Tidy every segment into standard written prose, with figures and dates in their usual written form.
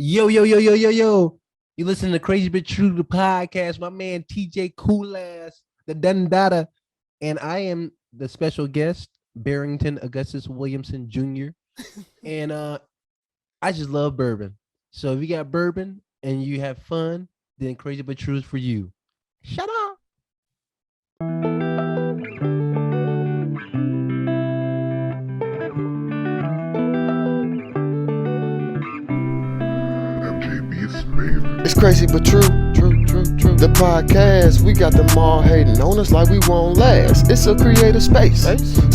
Yo, yo, yo, yo, yo, yo. You listen to Crazy But True, the podcast. My man TJ Cool Ass, the Dundada. And I am the special guest, Barrington Augustus Williamson Jr. And I just love bourbon. So if you got bourbon and you have fun, then Crazy But True is for you. Shut up. It's crazy but true. The podcast, we got them all hating on us like we won't last. It's a creative space,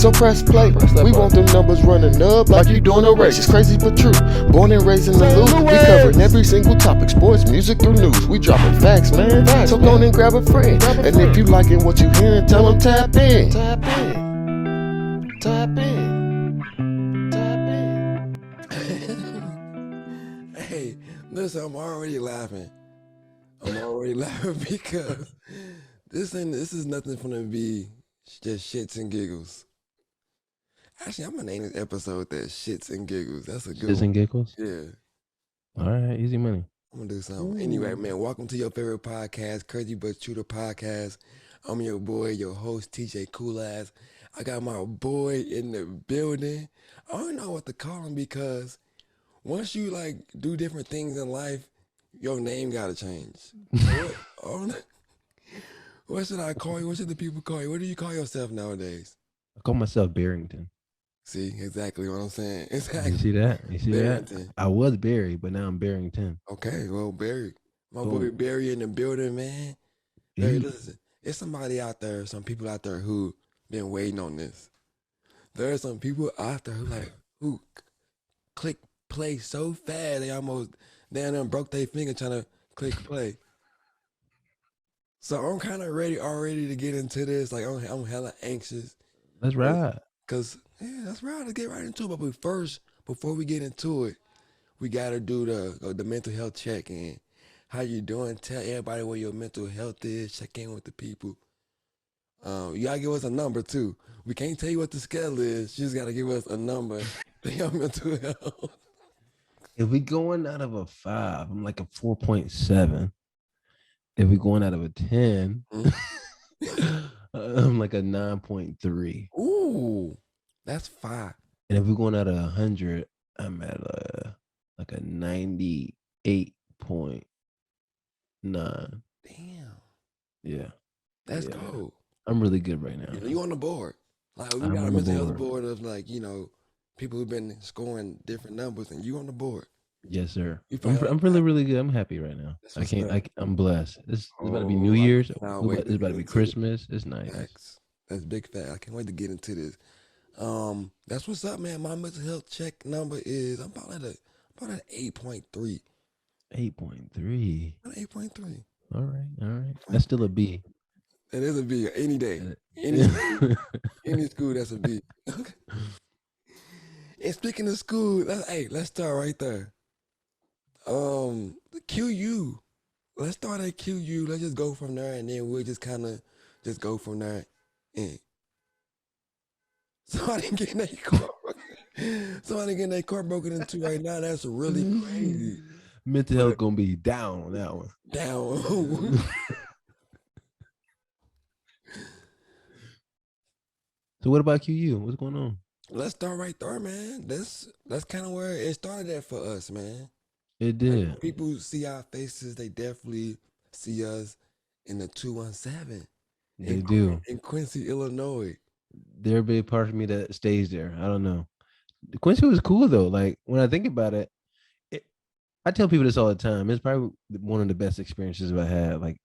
so press play. We want them numbers running up like you doing a race. It's crazy but true. Born and raised in the loop. We covering every single topic, sports, music, through news. We dropping facts, man. So go on and grab a friend. And if you liking what you hearing, tell them tap in. Tap in. Tap in. Tap in. Hey, listen, I'm already laughing. Because this is nothing gonna be just shits and giggles. Actually, I'm gonna name this episode that shits and giggles. That's a good Shits one. and giggles? Yeah. All right, easy money. I'm gonna do something. Anyway, man, welcome to your favorite podcast, Crazy But True the podcast. I'm your boy, your host, TJ Cool Ass. I got my boy in the building. I don't know what to call him because once you like do different things in life, your name gotta change. What should I call you? What should the people call you? What do you call yourself nowadays? I call myself Barrington. See, exactly what I'm saying. You Exactly. see that? You see Barrington. that? I was Barry, but now I'm Barrington. Okay, well, Barry. My Boom. boy Barry in the building, man. Barry, listen. There's somebody out there, some people out there who been waiting on this. There are some people out there who click play so fast they almost done broke their finger trying to click play. So I'm kind of ready already to get into this. Like I'm hella anxious. Let's ride. Cause yeah, that's right. Let's get right into it. But first, before we get into it, we gotta do the mental health check in. How you doing? Tell everybody where your mental health is. Check in with the people. You gotta give us a number too. We can't tell you what the scale is. You just gotta give us a number for your mental health. If we going out of a 5, I'm like a 4.7. If we going out of a 10, I'm like a 9.3. Ooh, that's 5. And if we're going out of 100, I'm at like a 98.9. Damn, Yeah. that's Yeah. cool. I'm really good right now. You on the board. Like we I'm got a on the mental health board. board of like, people who've been scoring different numbers and you on the board. Yes, sir. You I'm, probably I'm really, really good. I'm happy right now. That's what's up. I'm blessed. It's about to be Oh, New I Year's. cannot wait It's to about to get be into Christmas. It's nice. Facts. That's big fact. I can't wait to get into this. That's what's up, man. My mental health check number is I'm about at 8.3. 8.3. 8.3. All right. That's still a B. That is a B any day. Any school that's a B. And speaking of school, let's start right there. The QU. Let's start at QU. Let's just go from there and then we'll just kind of just go from there. And somebody getting their car broken into right now. That's really crazy. Mental health gonna be down on that one. Down. So what about QU? What's going on? Let's start right there, man. That's kind of where it started at for us, man. It did. Like, people see our faces, they definitely see us in the 217. They do. In Quincy, Illinois. There be a part of me that stays there. I don't know. Quincy was cool though. Like when I think about it, I tell people this all the time. It's probably one of the best experiences I had. Like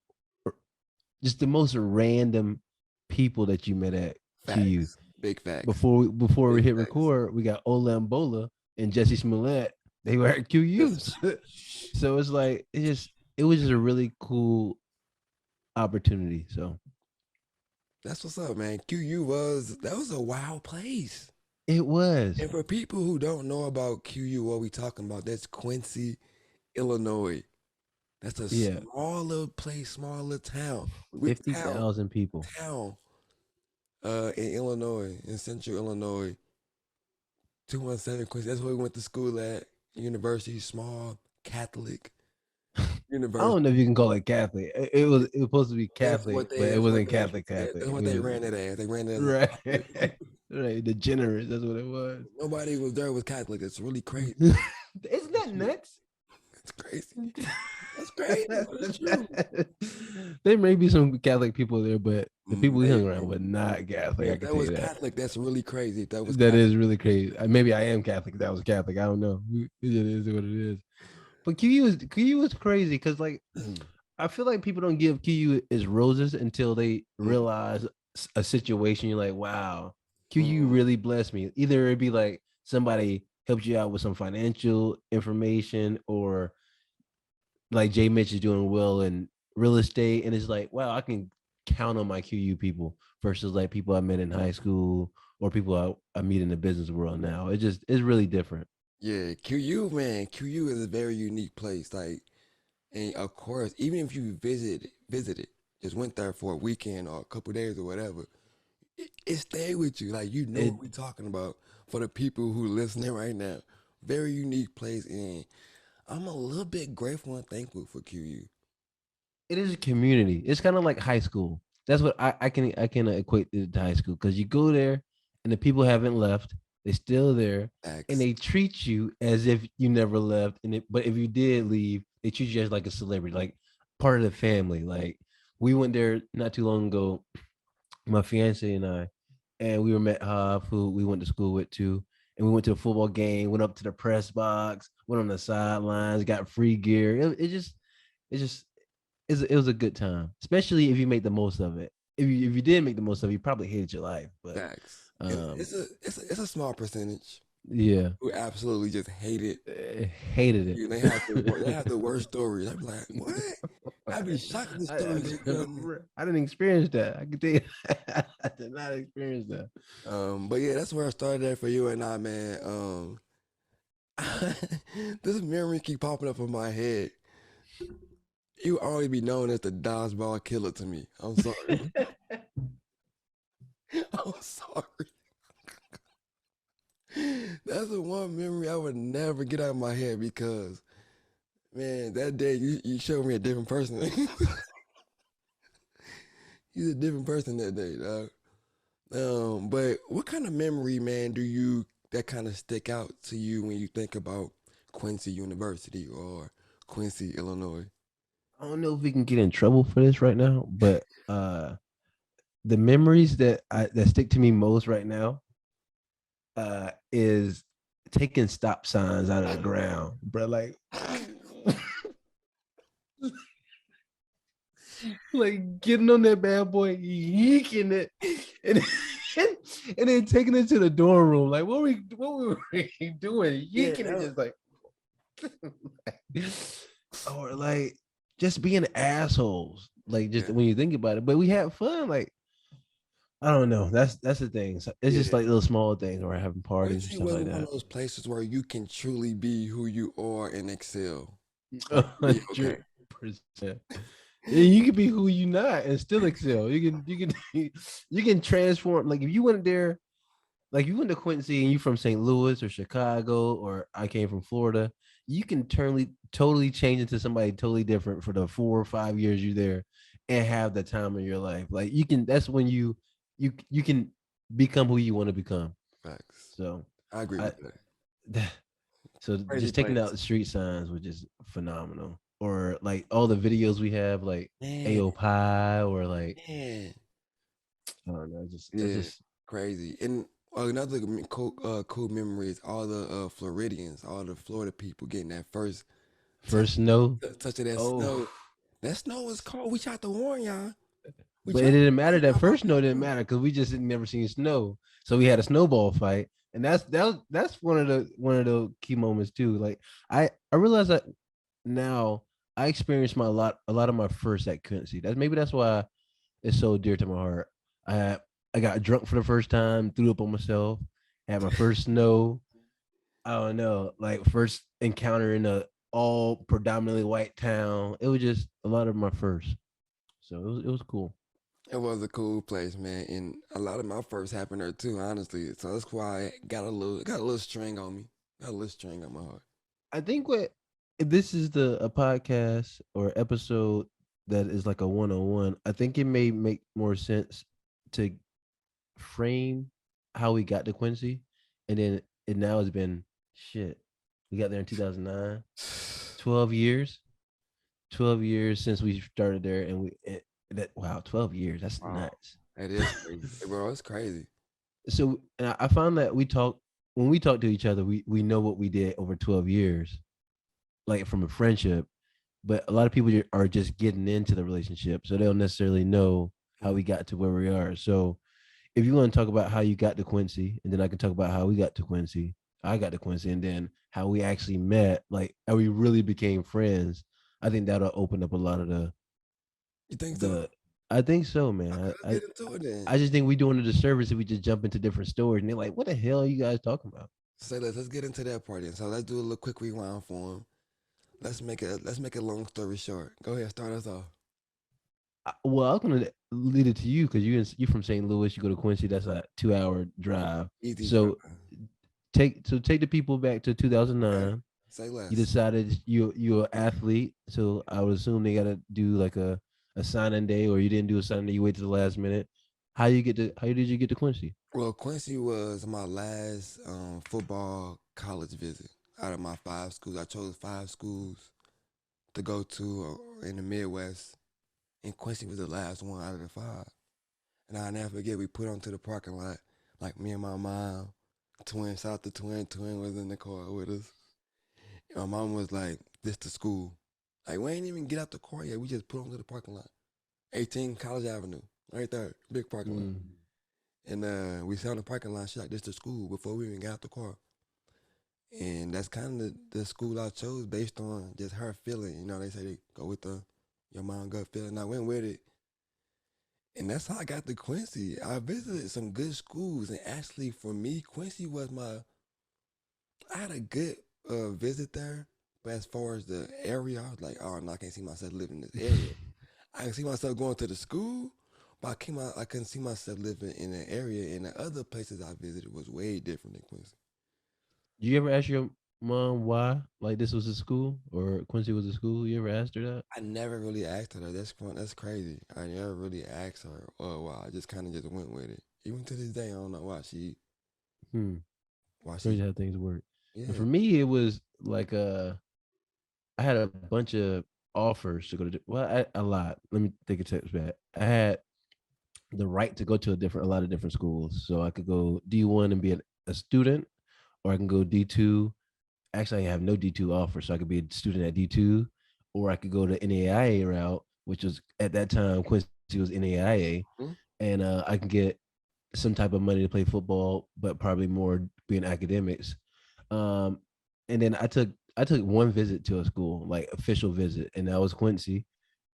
just the most random people that you met at QU. Big facts. Before we hit facts. record, we got Ola and Bola and Jussie Smollett. They were at QU. So it's like it was just a really cool opportunity. So that's what's up, man. QU was a wild place. It was. And for people who don't know about QU, what we talking about, that's Quincy, Illinois. That's a small little place, small little town. 50,000 people. In Illinois, in central Illinois. 217 Quincy. That's where we went to school at. University, small Catholic I university. don't know if you can call it Catholic. It was supposed to be That's Catholic, what but they. it That's what wasn't they. Catholic. That's what It they was ran it as. They ran it as a right, Catholic. right. Degenerates. That's what it was. Nobody was there was Catholic. It's really crazy. Isn't that nuts? It's crazy. That's crazy, but it's true. There may be some Catholic people there, but the people we hung Maybe. around were not Catholic. I If can that tell was you that. Catholic, that's really crazy. If that was That Catholic. is really crazy. Maybe I am Catholic. That was Catholic. I don't know. It is what it is. But QU is crazy because like I feel like people don't give QU its roses until they realize a situation. You're like, wow, QU really blessed me. Either it'd be like somebody helped you out with some financial information, or like Jay Mitch is doing well in real estate, and it's like, wow, I can count on my QU people versus like people I met in high school or people I meet in the business world now. It's really different. Yeah, QU, man. QU is a very unique place. Like, and of course, even if you visited, just went there for a weekend or a couple days or whatever, it stayed with you. Like, you know It what we're talking about for the people who listening right now. Very unique place, and I'm a little bit grateful and thankful for QU. it is a community. It's kind of like high school. That's what I can equate it to high school because you go there and the people haven't left. They're still there, and Acts. they treat you as if you never left. But if you did leave, they treat you as like a celebrity, like part of the family. Like we went there not too long ago, my fiance and I, and we were met Hav, who we went to school with too. And we went to a football game, went up to the press box, went on the sidelines, got free gear. It just it was a good time, especially if you make the most of it. If you didn't make the most of it, you probably hated your life. But Facts. um, It's a small percentage yeah, who absolutely just hate it. hated it. You they have the worst stories. I'd be like, what? I'd be shocked at the stories they tell me. I didn't experience that. I can tell you, I did not experience that. But yeah, that's where I started at for you and I, man. This memory keep popping up in my head. You always be known as the dodgeball killer to me. I'm sorry. I'm sorry. That's the one memory I would never get out of my head because, man, that day you showed me a different person. He's a different person that day, dog. But what kind of memory, man, do you that kind of stick out to you when you think about Quincy University or Quincy, Illinois? I don't know if we can get in trouble for this right now, but the memories that stick to me most right now is taking stop signs out of the ground, bro. Like getting on that bad boy, yeeking it, and and then taking it to the dorm room. Like what were we doing? Yeah, Yeeking it just like, or like just being assholes. Like just when you think about it, but we had fun. Like I don't know. That's the thing. So it's just like little small things, or having parties or Quincy stuff was like one that. of those places where you can truly be who you are and excel. Be okay. 100%. Yeah, you can be who you not and still excel. You can transform. Like if you went there, like you went to Quincy and you from St. Louis or Chicago, or I came from Florida, you can totally change into somebody totally different for the 4 or 5 years you're there and have the time of your life. Like you can that's when you can become who you want to become. Facts. So I agree with that. so Crazy just taking place. out the street signs was just phenomenal. Or like all the videos we have, like Man, AO Pie, or like man. I don't know, just it's Yeah, just crazy. And another cool memory is all the Floridians, all the Florida people getting that first touch, first snow. touch of that Oh, snow. That snow was cold. We tried to warn y'all. We but it tried to didn't warn matter. That y'all about first snow that didn't snow. matter because we just had never seen snow. So we had a snowball fight, and that's one of the key moments too. Like I realize that now I experienced a lot of my first at Quincy. That's why it's so dear to my heart. I I got drunk for the first time, threw up on myself, had my first snow. I don't know, like first encounter in a all predominantly white town. It was just a lot of my first. So it was cool. It was a cool place, man, and a lot of my first happened there too, honestly. So that's why I got a little string on me, got a little string on my heart. I think what this is a podcast or episode that is like a one-on-one. I think it may make more sense to frame how we got to Quincy, and then it now has been shit. We got there in 2009. 12 years. 12 years since we started there, and that wow, 12 years. That's Wow, nuts. that is crazy, bro. It's crazy. So and I found that we talk when we talk to each other, we know what we did over 12 years, like from a friendship. But a lot of people are just getting into the relationship, so they don't necessarily know how Mm. we got to where we are. So if you want to talk about how you got to Quincy, and then I can talk about how we got to Quincy, I got to Quincy, and then how we actually met, like how we really became friends. I think that'll open up a lot of You think so? the. I think so, Okay, man. let's get into it then. I just think we doing a disservice if we just jump into different stories, and they're like, "What the hell are you guys talking about?" Say let's get into that part then. So let's do a little quick rewind for him. Let's make it long story short. Go ahead, start us off. Well, I was gonna lead it to you because you from St. Louis. You go to Quincy. That's a 2 hour drive. Easy drive. So take the people back to Okay. 2009. Say You less. decided you're an athlete, so I would assume they gotta do like a signing day, or you didn't do a signing day. You wait to the last minute. How did you get to Quincy? Well, Quincy was my last football college visit. Out of my 5 schools, I chose 5 schools to go to in the Midwest, and Quincy was the last one out of the 5. And I'll never forget, we put onto the parking lot, like me and my mom, twin, shout out to twin was in the car with us. And my mom was like, this the school. Like, we ain't even get out the car yet. We just put onto the parking lot. 18 College Avenue, right there, big parking lot. Mm. And we sat on the parking lot. She's like, this the school before we even got out the car. And that's kind of the school I chose based on just her feeling. You know, they say they go with your mom gut feeling. I went with it. And that's how I got to Quincy. I visited some good schools. And actually, for me, Quincy was I had a good visit there. But as far as the area, I was like, oh, no, I can't see myself living in this area. I can see myself going to the school, but I couldn't see myself living in an area. And the other places I visited was way different than Quincy. Did you ever ask your mom why? Like this was a school or Quincy was a school? You ever asked her that? I never really asked her that. That's fun. That's crazy. I never really asked her. Oh, wow. I just kind of just went with it. Even to this day, I don't know why Hmm. why she, Crazy how things work. And yeah. for me, it was like I had a bunch of offers to go to. A lot. Let me take a step back. I had the right to go to a lot of different schools, so I could go D1 and be a student, or I can go D2. Actually, I have no D2 offer, so I could be a student at D2, or I could go the NAIA route, which was at that time Quincy was NAIA, Hmm? and I can get some type of money to play football, but probably more being academics. Um, and then I took one visit to a school, like official visit, and that was Quincy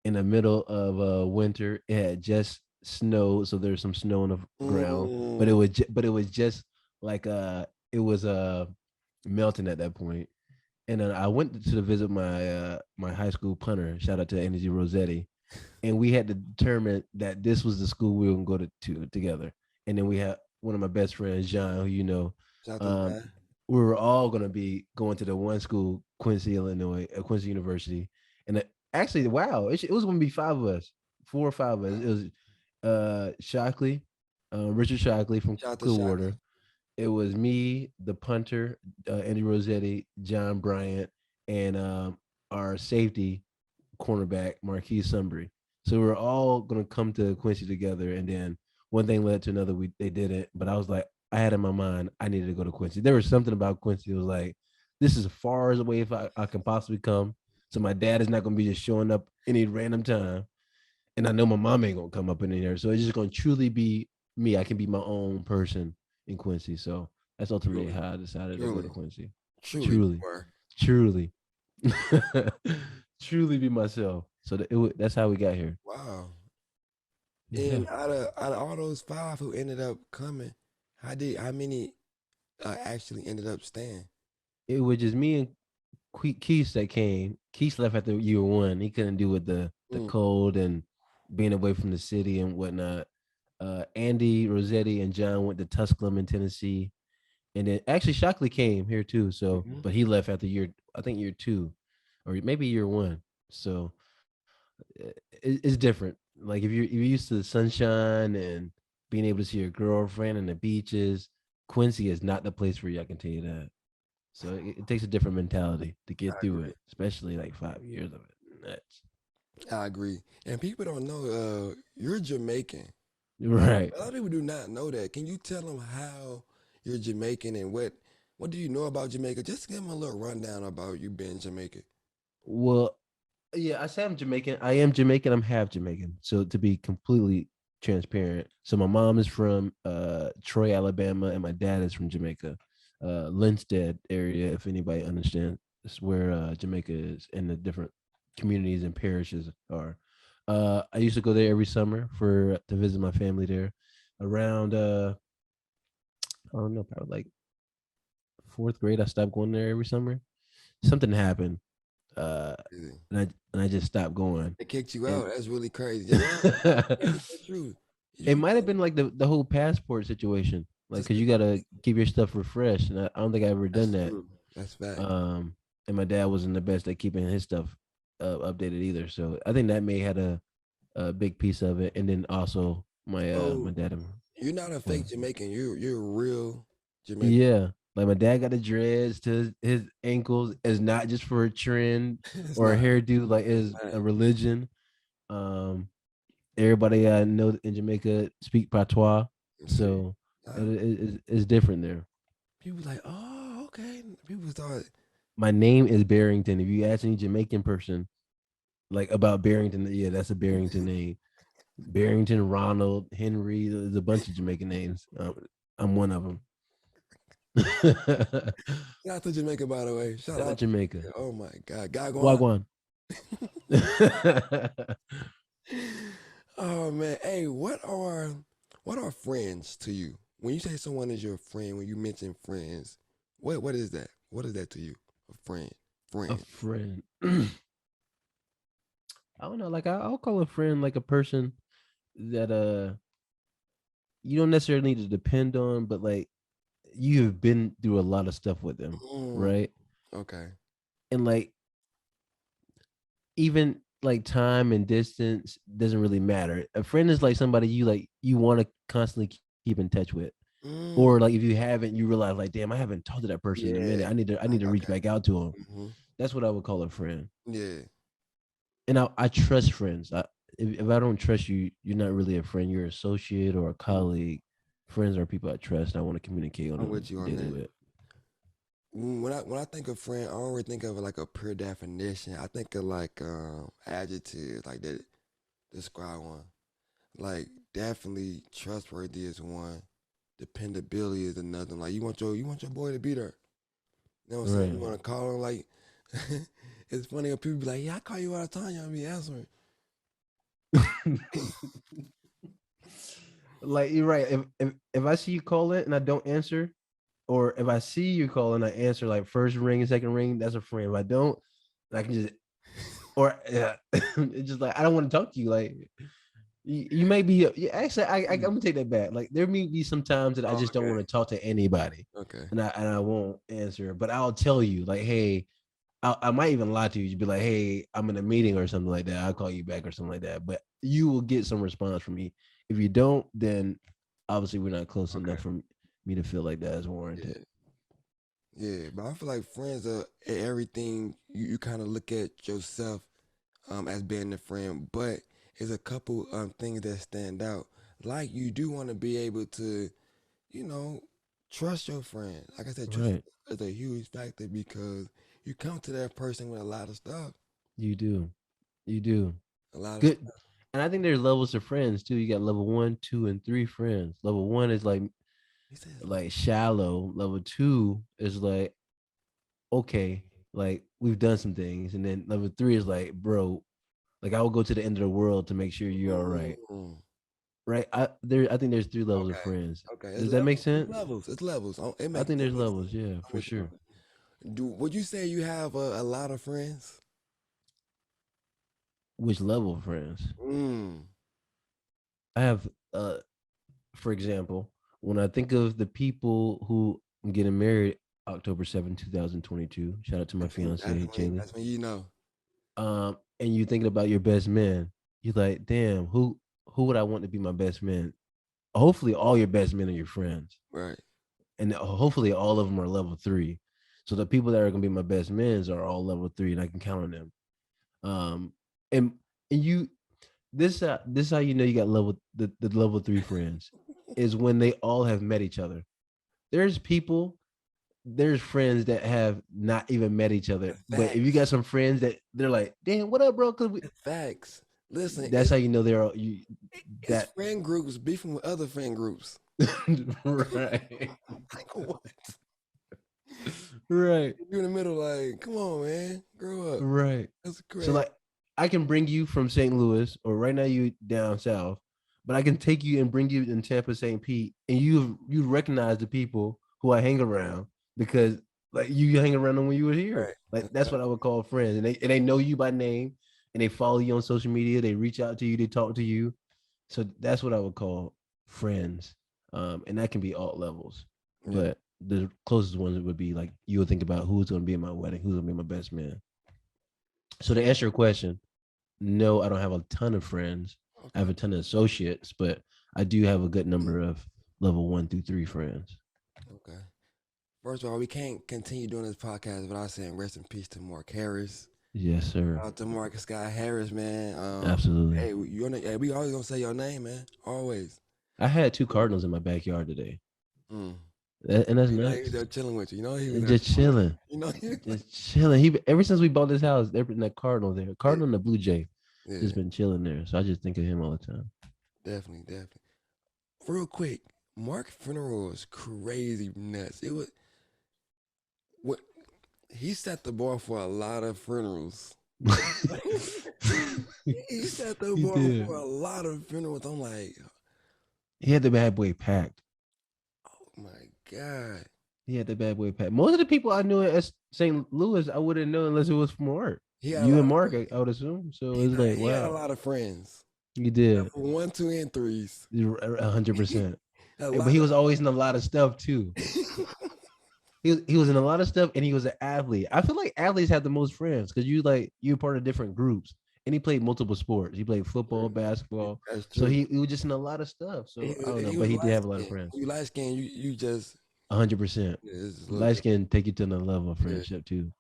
in the middle of winter. It had just snowed, so there's some snow on the ground, but Mm. it was just like it was melting at that point. And then I went to visit my high school punter. Shout out to Energy Rossetti, and we had to determine that this was the school we were gonna go to together. And then we had one of my best friends, John, who you know, Shout out to um, John. we were all gonna be going to the one school, Quincy, Illinois, Quincy University. And actually, wow, it was gonna be 5 of us, 4 or 5 of us. It was Shockley, Richard Shockley from Shout out to Shaka. Clearwater. It was me, the punter, Andy Rossetti, John Bryant, and our safety cornerback, Marquise Sumbry. So we were all gonna come to Quincy together, and then one thing led to another. They did it, but I was like, I had in my mind I needed to go to Quincy. There was something about Quincy. It was like, this is as far as away if I can possibly come. So my dad is not gonna be just showing up any random time, and I know my mom ain't gonna come up in there. So it's just gonna truly be me. I can be my own person in Quincy. So that's ultimately Truly, how I decided to go to truly, Quincy. truly, Truly, boy. truly, truly be myself. So that's how we got here. Wow. Yeah, And out of all those 5 who ended up coming, how many actually ended up staying? it was just me and Keith that came. Keith left after year one. He couldn't do with the Mm. cold and being away from the city and whatnot. Andy Rossetti and John went to Tusculum in Tennessee, and then actually Shockley came here too. So, Hmm. but he left after year, I think year 2. or maybe year one. So it's different. Like if you're used to the sunshine and being able to see your girlfriend and the beaches, Quincy is not the place for you. I can tell you that. So it takes a different mentality to I get through agree. it, especially like 5 years of it. Nuts. I agree. And people don't know you're Jamaican. Right. A lot of people do not know that. Can you tell them how you're Jamaican and what do you know about Jamaica? Just give them a little rundown about you being Jamaican. Well, yeah, I say I'm Jamaican. I am Jamaican. I'm half Jamaican. So to be completely transparent, so my mom is from Troy, Alabama, and my dad is from Jamaica, Linstead area. If anybody understands, it's where Jamaica is, and the different communities and parishes are. I used to go there every summer for to visit my family there. Around I don't know, probably like fourth grade, I stopped going there every summer. Something happened, uh, Really. and I just stopped going. They kicked you And out. That's really crazy. Just it that's true. You might have know, been like the whole passport situation, like just because you gotta keep your stuff refreshed, and I don't think I ever done that's that. true. That's fact. Um, and my dad wasn't the best at keeping his stuff updated either, so I think that may had a big piece of it. And then also my So dad, you're not a uh, fake Jamaican. You're a real Jamaican. yeah, like my dad got the dreads to his ankles. It's not just for a trend It's or a not. hairdo, like It's is not. a religion. Um, everybody I know in Jamaica speak patois, See, so uh, it's different there. people like, oh, okay. People thought, My name is Barrington. If you ask any Jamaican person like about Barrington, yeah, that's a Barrington name. Barrington, Ronald, Henry. There's a bunch of Jamaican names. I'm one of them. Shout shout out to Jamaica, by the way. Shout out out to Jamaica. Jamaica. Oh my God. God go on. Wagwan. Oh man. Hey, what are friends to you? When you say someone is your friend, when you mention friends, what is that? What is that to you? A friend. A Friend. friend. I don't know. Like I'll call a friend like a person that you don't necessarily need to depend on, but like you have been through a lot of stuff with them, Mm, right? okay. And like even like time and distance doesn't really matter. A friend is like somebody you want to constantly keep in touch with. Mm, Or like if you haven't, you realize like, damn, I haven't talked to that person in a yeah. minute. I need to reach Okay. back out to him. Hmm. That's what I would call a friend. Yeah. And I trust friends. If I don't trust you, you're not really a friend. You're an associate or a Mm, colleague. Friends are people I trust. I want to communicate on I'm a with you on daily that. with. When I think of friend, I don't really think of it like a pure definition. I think of like adjectives like that describe one. Like definitely trustworthy is one. Dependability is another. Like you want your boy to be there. You know what I'm saying? Right. You want to call him like it's funny when people be like, yeah, I call you all the time, you don't be answering. Like you're right. If I see you call it and I don't answer, or if I see you call and I answer like first ring and second ring, that's a friend. If I don't, I can just or yeah, it's just like I don't want to talk to you. Like you may be yeah, actually I'm gonna take that back. Like there may be some times that I Oh, just don't okay. want to talk to anybody, Okay. and I won't answer. But I'll tell you like, hey, I might even lie to you. You'd be like, hey, I'm in a meeting or something like that. I'll call you back or something like that. But you will get some response from me. If you don't, then obviously we're not close Okay. enough for me to feel like that is Yeah. warranted. Yeah. But I feel like friends are everything you kind of look at yourself as being a friend, but there's a couple things that stand out. Like you do want to be able to, you know, trust your friend. Like I said, trust Right. is a huge factor because you come to that person with a lot of stuff, You do. You do. a lot of Good. stuff. And I think there's levels of friends too. You got level 1, 2, and 3 friends. Level 1 is He says, like shallow. Level 2 is like okay, like we've done some things, and then level 3 is like bro, like I will go to the end of the world to make sure you're all right. mm, Right? I think there's 3 levels of okay, friends. okay, it's Does that make levels, it's sense? levels, it's levels. It I makes think it there's makes levels. sense. Yeah, I'm for with you on sure. that. Would you say you have a lot of friends? Which level of friends? Mm, I have for example, when I think of the people who I'm getting married October 7th, 2022, shout out to my that's when fiance, Jaylee. that's when you know. and you thinking about your best man, you're like, damn, who would I want to be my best man? Hopefully, all your best men are your friends, Right. and hopefully, all of them are level 3. So the people that are gonna be my best men are all level 3, and I can count on them. Um, and and you this how you know you got the level 3 friends is when they all have met each other. There's people, there's friends that have not even met each other, but if you got Facts. some friends that they're like, damn, what up, bro? Because Facts. Listen, that's how you know they're all you it's that friend groups beefing with other friend groups. right, Like what? right, You in the middle, like, come on, man, grow up. right. That's So crazy. like, I can bring you from St. Louis, or right now you down south, but I can take you and bring you in Tampa, St. Pete, and you recognize the people who I hang around because like you hang around them when you were here. Right. Like that's what I would call friends, and they know you by name, and they follow you on social media. They reach out to you, they talk to you. So that's what I would call friends, and that can be all levels. Yeah. But the closest ones would be like you would think about who's going to be in my wedding, who's going to be my best man. So to answer your question, no, I don't have a ton of friends. I Okay. have a ton of associates, but I do have a good number of level 1 through 3 friends. Okay. First of all, we can't continue doing this podcast without saying rest in peace to Mark Harris. Yes, sir. Shout out to Marcus Scott Harris, man. Absolutely. Hey, hey, we always gonna say your name, man. Always. I had 2 cardinals in my backyard today, Mm. and that's You know he was nuts. there chilling with you. You know he was And there just chilling with chilling, you. You know he was like, just chilling. He ever since we bought this house, there been that cardinal there, yeah, cardinal and the blue jay, yeah, just been chilling there. So I just think of him all the time. definitely, definitely. Real quick, Mark funeral was crazy nuts. It was what he set the bar for a lot of funerals. He set the He bar did. for a lot of funerals. I'm like, He had the bad boy packed. oh my god. He had the bad boy packed. Most of the people I knew at St. Louis, I wouldn't know unless it was from work. He had a You lot and of Mark, friends. I would assume. So it's like, He had a wow, lot of friends. you did Level 1, 2, and threes. 100%. A But lot he of was always in a lot of stuff too. He was in a lot of stuff, and he was an athlete. I feel like athletes have the most friends because you're part of different groups, and he played multiple sports. He played football, basketball, That's so true. he was just in a lot of stuff. So I don't know, He but was he did light have a lot of skinned. friends. You light skinned, you just 100%. yeah, it's a little Light different. skin take you to another level of Yeah. friendship too.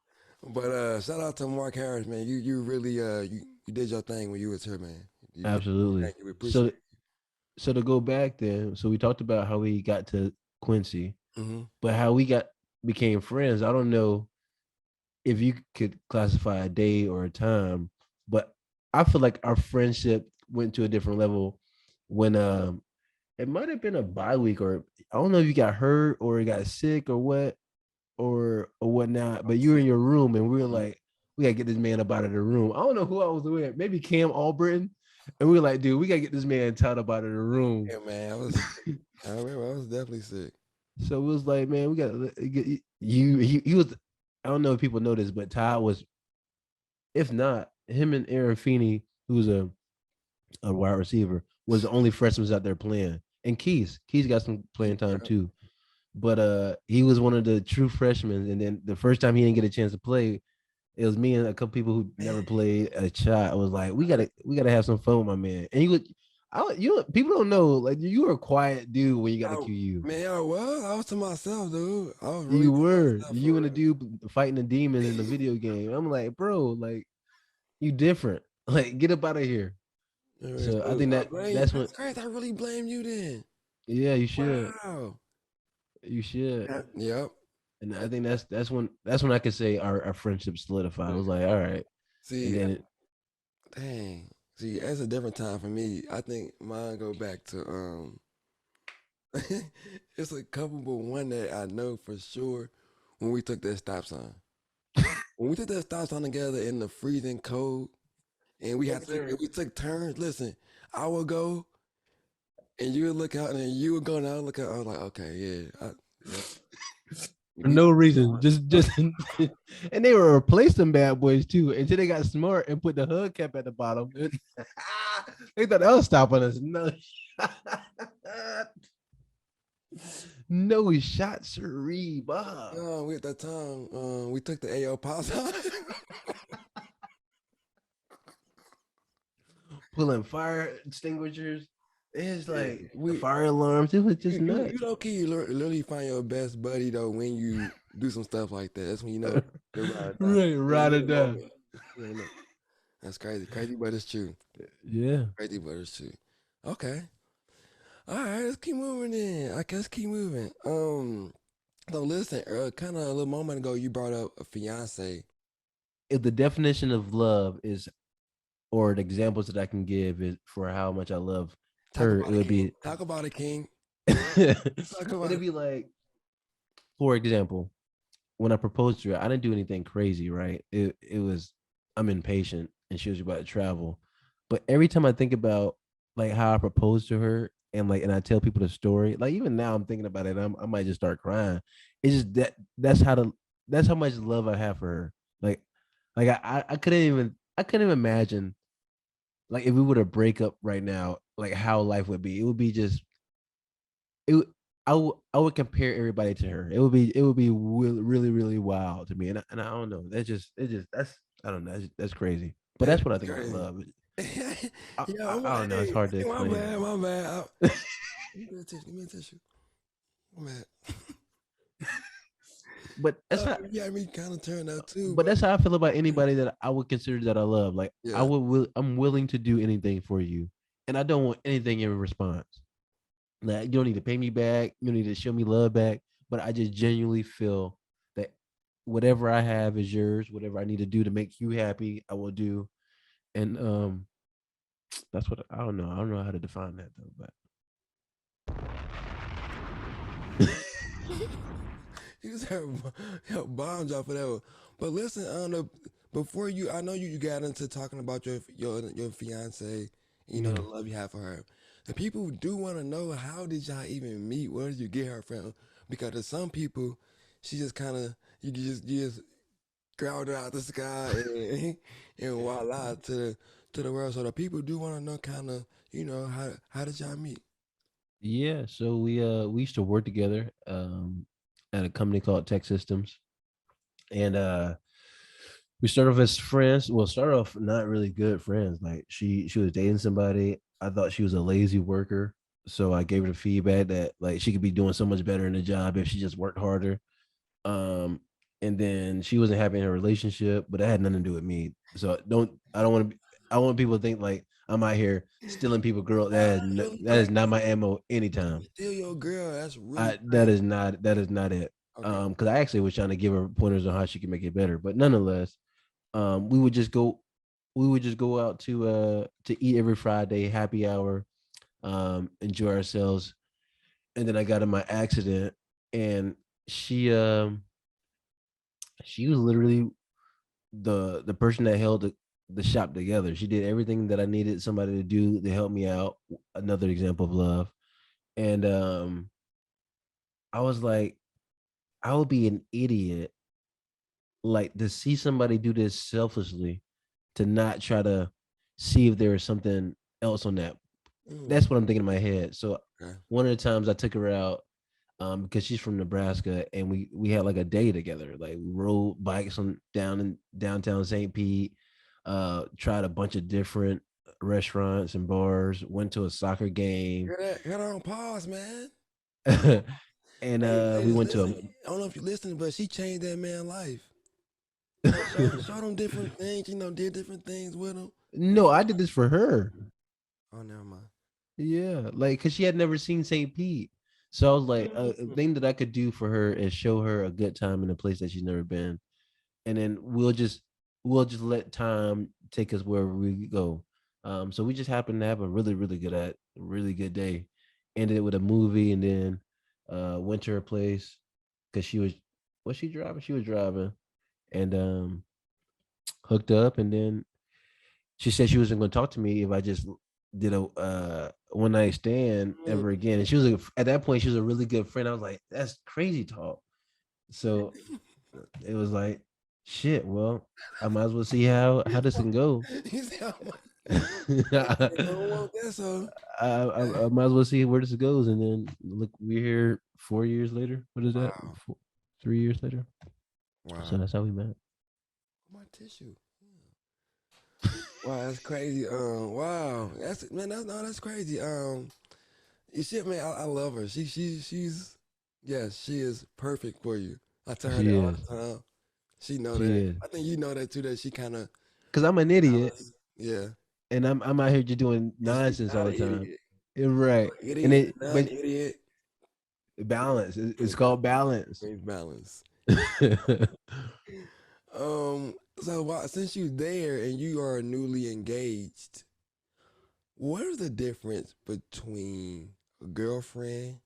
But shout out to Mark Harris, man. You really you did your thing when you was here, man. Absolutely. Thank you. We So appreciate so to go back then, so we talked about how we got to Quincy, it. Mm-hmm. but how we became friends. I don't know if you could classify a day or a time, but I feel like our friendship went to a different level when it might have been a bye week, or I don't know if you got hurt or you got sick or what or whatnot, but you were in your room and we were like, we gotta get this man up out of the room. I don't know who I was with, maybe Cam Albritton. And we were like, dude, we gotta get this man tied up out of the room. Yeah, man. I remember I was definitely sick. So it was like, man, we gotta get you. He was. I don't know if people know this, but Ty was, if not him and Aaron Feeney, who's a wide receiver, was the only freshmen out there playing. And Keys got some playing time Yeah. too. But he was one of the true freshmen. And then the first time he didn't get a chance to play, it was me and a couple people who never played a shot. I was like, we gotta have some fun with my man. And he was, people don't know, like you were a quiet dude when you got to I, QU. man, I was to myself, dude. I was really You to were myself you for and the real. dude fighting the demons in the video game. I'm like, bro, like you different. Like get up out of here. Yeah, So I so think I blame you. that's when, That's great. I really blame you then. yeah, you should, Wow. you should. Yep. And I think that's when I could say our friendship solidified. I was like, all right. And See, then dang. See, that's a different time for me. I think mine go back to it's a couple, but one that I know for sure when we took that stop sign. When we took that stop sign together in the freezing cold, and we took turns. Listen, I would go, and you would look out, and then you would go, and I would look out. I was like, okay, yeah, yeah. for no reason, just and they were replacing bad boys too until they got smart and put the hubcap at the bottom. They thought that was stopping us. No, no shot, siree, Bob. We at that time, we took the AO pause out. pulling fire extinguishers. It's Yeah, like fire alarms. It was just you nuts. low key literally find your best buddy though when you do some stuff like that. That's when you know they're ride or die. Right, In the right heat or of the die. moment. You don't know. That's crazy, but it's true. Yeah. Crazy, but it's true. Okay, all right, let's keep moving. Then I guess keep moving. So listen, kind of a little moment ago, you brought up a fiance. If the definition of love is, or the examples that I can give is for how much I love Talk her, about it it, would King. be Talk about it, King. Talk about it'd it. be like, for example, when I proposed to her, I didn't do anything crazy, right? It was, I'm impatient and she was about to travel. But every time I think about like how I proposed to her and like and I tell people the story, like even now I'm thinking about it, I might just start crying. It's just that's how much love I have for her. Like I couldn't even imagine like if we were to break up right now, like how life would be. It would be just it I would compare everybody to her. It would be really really wild to me, and I don't know. That's I don't know. That's crazy. But That's that's what I think about crazy. love. Yeah, I don't know. It's hey, hard to my explain. bad, my bad. Give me a tissue. Give me a tissue. My bad. But that's how. You got me kind of turned out too, But but that's how I feel about anybody that I would consider that I love. Like yeah. I'm willing to do anything for you, and I don't want anything in response. Like you don't need to pay me back. You don't need to show me love back. But I just genuinely feel that whatever I have is yours. Whatever I need to do to make you happy, I will do. And that's what I don't know. I don't know how to define that though. But You said bomb drop for that one. But listen, I don't know. Before you, I know you got into talking about your fiance. You know the mm, love you have for her. The people do want to know how did y'all even meet? Where did you get her from? Because to some people, she just kind of you just growled her out the sky and voila to the world. So the people do want to know kind of how did y'all meet? yeah, so we used to work together at a company called Tech Systems, and we started off as friends. Well, started off not really good friends. Like she was dating somebody. I thought she was a lazy worker, so I gave her the feedback that like she could be doing so much better in the job if she just worked harder. Um, and then she wasn't happy in her relationship, but that had nothing to do with me. So I don't want to. I want people to think like I'm out here stealing people, girl. Really That is not crazy. my ammo anytime. Still your girl. That's really crazy. That is not it. Okay. Because I actually was trying to give her pointers on how she can make it better, but nonetheless, we would just go out to eat every Friday, happy hour, enjoy ourselves. And then I got in my accident, and she she was literally the person that held the shop together. She did everything that I needed somebody to do to help me out. Another example of love. And I was like, I would be an idiot like to see somebody do this selfishly, to not try to see if there was something else on that. Mm, That's what I'm thinking in my head. So okay. one of the times I took her out, because she's from Nebraska, and we had like a day together. Like we rode bikes on down in downtown St. Pete, tried a bunch of different restaurants and bars, went to a soccer game. Hear that? Hear that on pause, man. And Hey, we ladies, went to listen. I don't know if you're listening, but she changed that man's life. a Show them different things. Did different things with him. no, I did this for her. Oh, never mind. Yeah, like because she had never seen St. Pete. So I was like, a Mm. thing that I could do for her is show her a good time in a place that she's never been, and then we'll just let time take us wherever we go. So we just happened to have a really good day. Ended it with a movie, and then went to her place because was she driving? She was driving, and hooked up, and then she said she wasn't going to talk to me if I just did a one night stand ever again. And she was at that point she was a really good friend. I was like, that's crazy talk. So it was like, shit. Well, I might as well see how this can go. He said, "Oh, I, I don't want that, so I might as well see where this goes. And then look, we're here 4 years later. What is that? wow, 3 years later. So wow. that's how we met. My tissue. Wow, that's crazy. Wow, that's crazy. You shit, man. I love her. She's yes, she is perfect for you. I tell her She that all is. the time. She know She that. is. I think you know that too. That she kind of Cause I'm an idiot, balance. Yeah, and I'm out here just doing and she's nonsense all not the an time. idiot. Right. And Idiot, it, not but idiot. balance. It's Brings called balance. balance. So since you're there and you are newly engaged, what is the difference between a girlfriend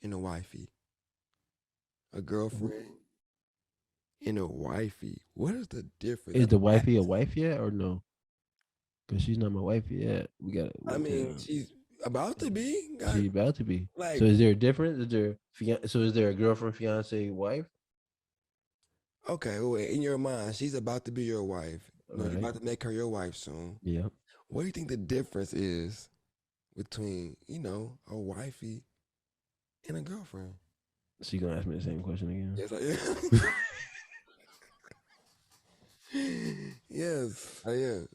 and a wifey? A girlfriend and a wifey. What is the difference? Is I've the been wifey a asking. wife yet or no? Cause she's not my wife yet. We got to I wait mean, till she's about to be. she about to be. So Like, is there a difference? Is there so is there a girlfriend, fiance, wife? okay, wait, in your mind, she's about to be your wife. All No, you're right. about to make her your wife soon. Yeah. What do you think the difference is between, a wifey and a girlfriend? So you gonna ask me the same question again? Yes, I am. Yes, I am.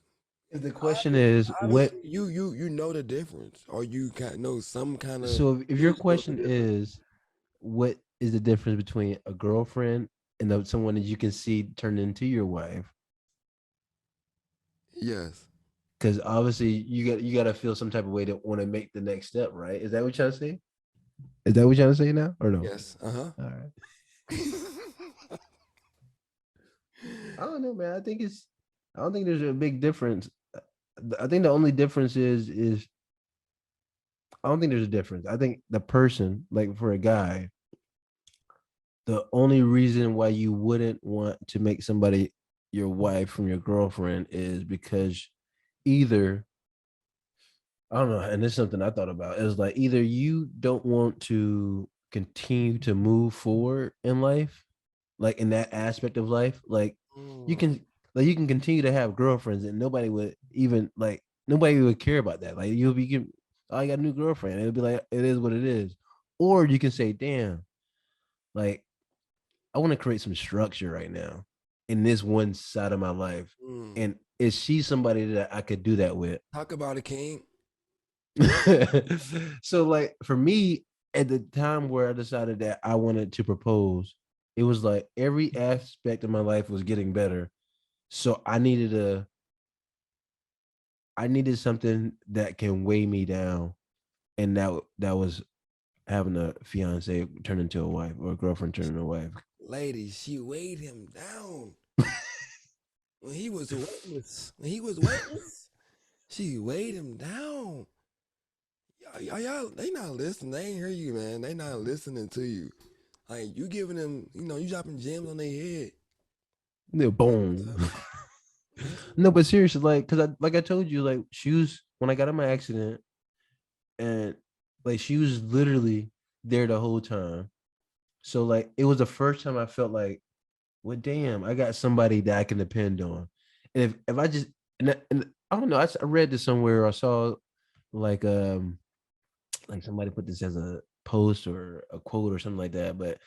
If the question is what, Obviously, you know the difference, or you know some kind of so if your clues to the question difference. is what is the difference between a girlfriend and someone that you can see turn into your wife? Yes, Because obviously you got to feel some type of way to want to make the next step, right? Is that what you're trying to say? Is that what you're trying to say now, or no? yes, uh All right. huh. I don't know, man. I don't think there's a big difference. I think the only difference is I don't think there's a difference. I think the person, like for a guy, the only reason why you wouldn't want to make somebody your wife from your girlfriend is because either I don't know, and this is something I thought about. Is like either you don't want to continue to move forward in life, like in that aspect of life, like you Mm, can you can continue to have girlfriends and nobody would even nobody would care about that. Like you'll be oh, I got a new girlfriend. It'll be like it is what it is. Or you can say, damn, like I want to create some structure right now in this one side of my life. mm. And is she somebody that I could do that with? Talk about it, King. So like for me, at the time where I decided that I wanted to propose, it was like every aspect of my life was getting better. So I needed something that can weigh me down. And that was having a fiance turn into a wife or a girlfriend turn into a wife. Ladies, she weighed him down when he was weightless. When he was weightless, she weighed him down. Y'all, they not listening. They ain't hear you, man. They not listening to you. Like you giving them, you dropping gems on their head. No, boom. Yeah. No, but seriously, cause I told you, like she was when I got in my accident, and like she was literally there the whole time. So like it was the first time I felt like, well, damn, I got somebody that I can depend on. And if I just and I don't know, I read this somewhere. I saw like like somebody put this as a post or a quote or something like that. But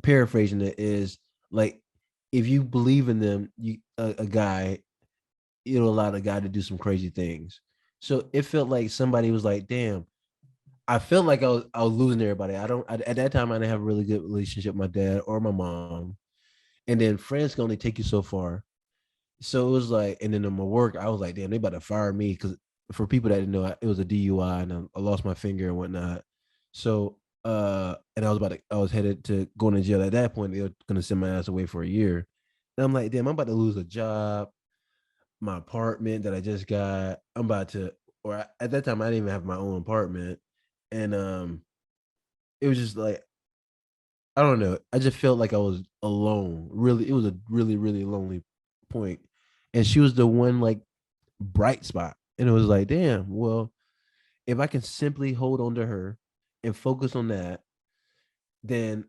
paraphrasing it is like if you believe in them, you a guy, it'll allow the guy to do some crazy things. So it felt like somebody was like, damn, I felt like I was losing everybody. At that time I didn't have a really good relationship with my dad or my mom. And then friends can only take you so far. So it was like, and then in my work, I was like, damn, they about to fire me because for people that didn't know, it was a DUI and I lost my finger and whatnot. So, and I was headed to going to jail at that point. They were going to send my ass away for a year. And I'm like, damn, I'm about to lose a job, my apartment that I just got. At that time, I didn't even have my own apartment. And, it was just like, I don't know. I just felt like I was alone. Really, it was a really, really lonely point. And she was the one like bright spot. And it was like, damn, well, if I can simply hold on to her and focus on that, then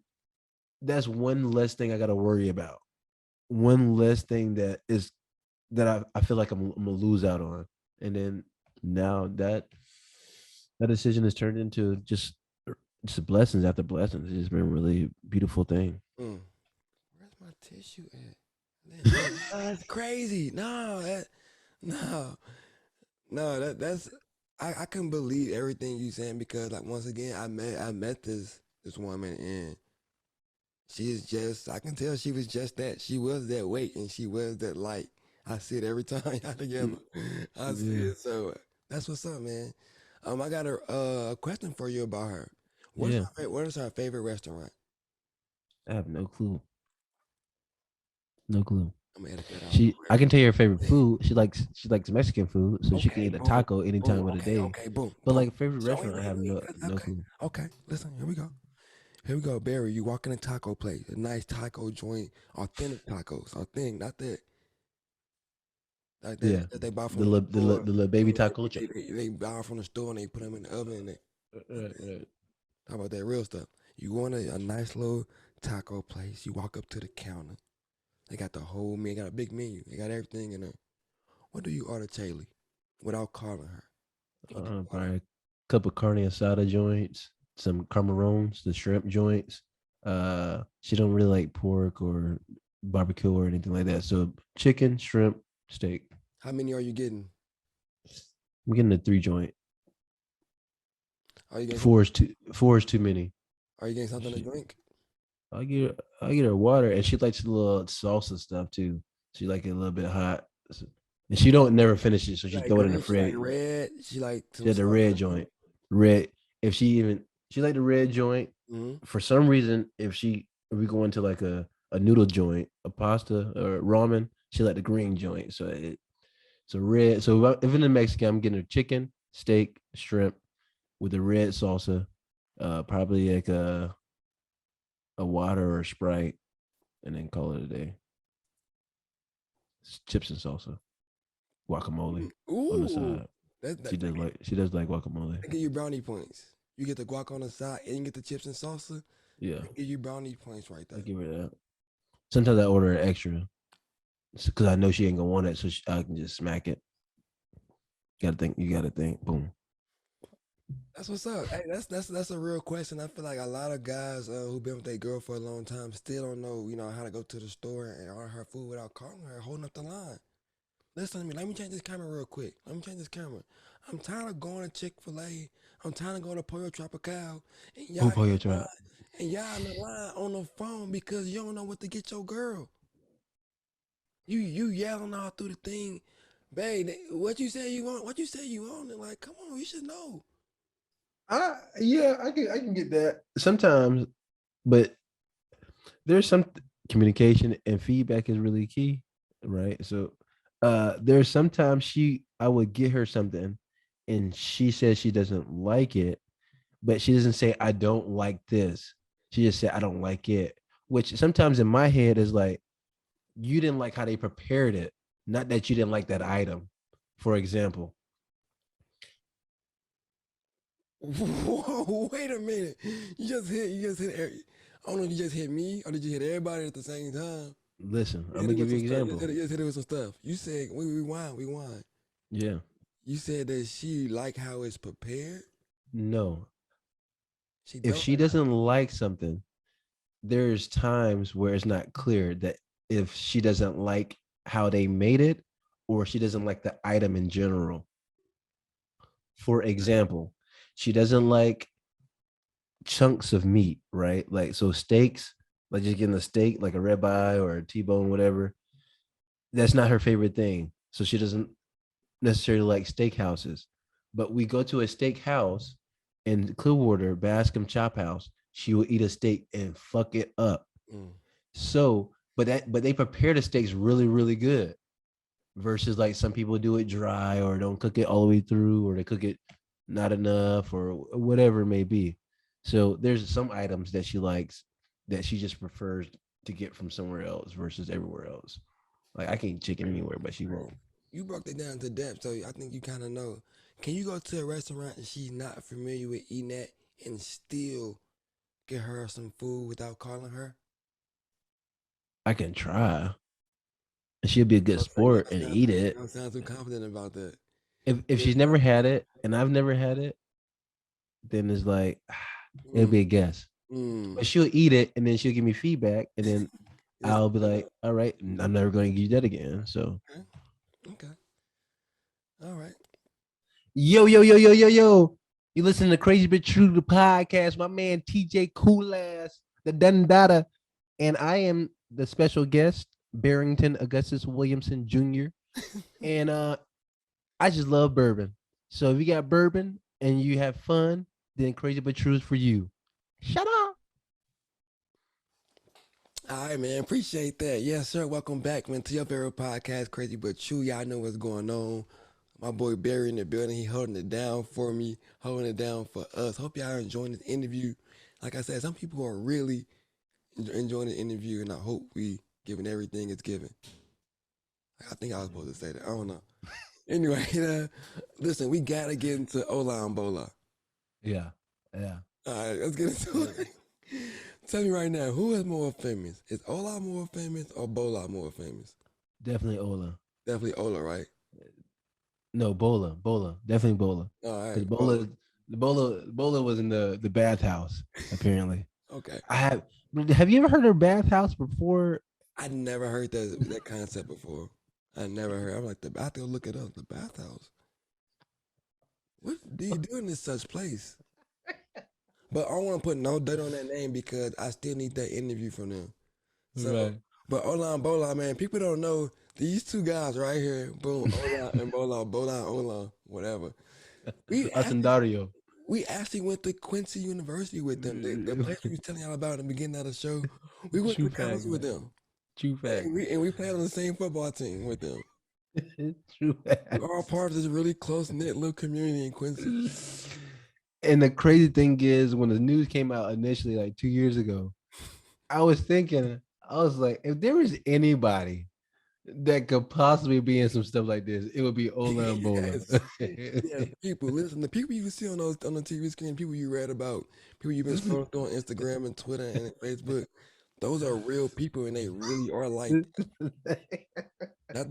that's one less thing I got to worry about. One less thing that I feel like I'm gonna lose out on. And then now that decision has turned into just blessings after blessings. It's just been a really beautiful thing. Mm. Where's my tissue at? That's crazy. No, No, no, that's I couldn't believe everything you saying because like once again I met this woman and she is just I can tell she was just that. She was that weight and she was that light. I see it every time y'all together. I see Yeah, it. So that's what's up, man. I got a question for you about her. yeah. What is her favorite restaurant? I have no clue. No clue. I'm gonna edit that out. I can tell you her favorite food. She likes Mexican food, so she can Okay, eat a boom, taco any boom. time of the Okay, day. okay, boom, But boom. like favorite So wait, restaurant, I wait, have wait. no Okay, clue. okay. Listen, here we go. Here we go, Barry. You walk in a taco place, a nice taco joint, authentic tacos, authentic, not that like Yeah, that they buy the from the little the little, store. the little baby taco. They buy from the store and they put them in the oven and they Right, right. talk about that real stuff. You go in a nice little taco place. You walk up to the counter. They got the whole meal. They got a big menu. They got everything in there. What do you order, Chaley, without calling her? What do you order? Probably a couple carne asada joints, some camarones, the shrimp joints. She don't really like pork or barbecue or anything like that. So chicken, shrimp, steak. How many are you getting? I'm getting a 3 joint. Are you getting Four something? is too. Four is too many. Are you getting something to She, drink? I get her water, and she likes a little salsa stuff too. She like it a little bit hot, and she don't never finish it, so She she like throw it in the green. She like fridge. red. She like She some had the sauce. red joint. Red. If she like the red joint. Mm-hmm. For some reason, if we go into like a noodle joint, a pasta or ramen, she like the green joint. So red. So if in the Mexican, I'm getting a chicken, steak, shrimp with the red salsa, probably like a water or a Sprite, and then call it a day. Chips and salsa, guacamole on the Ooh, side. that, She that, does like she does like guacamole. they give you brownie points. You get the guac on the side and you get the chips and salsa. Yeah, They give you brownie points right I there. give her that. Sometimes I order an extra because I know she ain't gonna want it, so I can just smack it. Gotta think. You gotta think. Boom. That's what's up. Hey, that's a real question. I feel like a lot of guys who've been with their girl for a long time still don't know, how to go to the store and order her food without calling her, holding up the line. Listen to me. Let me change this camera real quick. Let me change this camera. I'm tired of going to Chick-fil-A. I'm tired of going to Pollo Tropical. And Oh, y'all for in your the trap. line. And y'all in the line on the phone because you don't know what to get your girl. You yelling all through the thing. Babe, what you say you want? What you say you want? And like, come on, you should know. Yeah, I can get that sometimes, but there's some communication and feedback is really key, right? So, there's sometimes I would get her something, and she says she doesn't like it, but she doesn't say I don't like this. She just said I don't like it, which sometimes in my head is like you didn't like how they prepared it, not that you didn't like that item. For example, Whoa, wait a minute. I don't know if you just hit me or did you hit everybody at the same time? listen, You I'm hit gonna it with give you some an stuff. example. You just hit it with some stuff. You said, we rewind. Yeah, You said that she like how it's prepared. no, She if don't she like how doesn't like something, there's times where it's not clear that if she doesn't like how they made it or she doesn't like the item in general. For example, she doesn't like chunks of meat, right? Like so steaks, like just getting a steak, like a ribeye or a T-bone, whatever. That's not her favorite thing. So she doesn't necessarily like steakhouses. But we go to a steakhouse in Clearwater, Bascom Chop House. She will eat a steak and fuck it up. mm. So, but they prepare the steaks really, really good versus like some people do it dry or don't cook it all the way through or they cook it not enough or whatever it may be. So there's some items that she likes that she just prefers to get from somewhere else versus everywhere else. Like I can eat chicken anywhere, but she Right. won't. You broke it down to depth, so I think you kind of know. Can you go to a restaurant and she's not familiar with eating that and still get her some food without calling her? I can try. And she'll be a good So you sport don't and sound eat too, you it. don't sound too confident about that. If Yes, she's never had it and I've never had it, then it's like it'll mm, be a guess. mm. But she'll eat it and then she'll give me feedback and then Yes, I'll be like, all right, I'm never going to eat that again. So okay, okay. All right. Yo, yo, yo, yo, yo, yo. You listen to Crazy But True, the podcast. My man TJ Cool Ass, the Dundada, and I am the special guest, Barrington Augustus Williamson Jr. And I just love bourbon. So if you got bourbon and you have fun, then Crazy But True is for you. Shut up. All right, man. Appreciate that. Yes, sir. Welcome back, man, to your favorite podcast, Crazy But True. Y'all know what's going on. My boy Barry in the building. He holding it down for me, holding it down for us. Hope y'all are enjoying this interview. Like I said, some people are really enjoying the interview, and I hope we giving everything it's given. I think I was supposed to say that. I don't know. Anyway, listen, we gotta get into Ola and Bola. Yeah. Yeah. All right, let's get into it. Tell me right now, who is more famous? Is Ola more famous or Bola more famous? Definitely Ola. Definitely Ola, right? No, Bola. Definitely Bola. All Because right. Bola was in the bathhouse, apparently. Okay. Have you ever heard of bathhouse before? I never heard that concept before. I never heard. I'm like, I have to go look it up. The bathhouse. What do you do in this such place? But I don't want to put no dirt on that name because I still need that interview from them. So, Right. but Ola and Bola, man, people don't know these two guys right here. Boom, Ola and Bola, Bola and Ola, whatever. Asendario. We actually went to Quincy University with them. The place we was telling y'all about in the beginning of the show. We went True to college fact, with man. them. True fact. And we played on the same football team with them. True fact. We're all part of this really close-knit little community in Quincy. And the crazy thing is, when the news came out initially, like 2 years ago, I was like, if there was anybody that could possibly be in some stuff like this, it would be Ola and Bola. Yes, people, listen, the people you see on the TV screen, people you read about, people you've been scrolling through on Instagram and Twitter and Facebook, those are real people and they really are like that.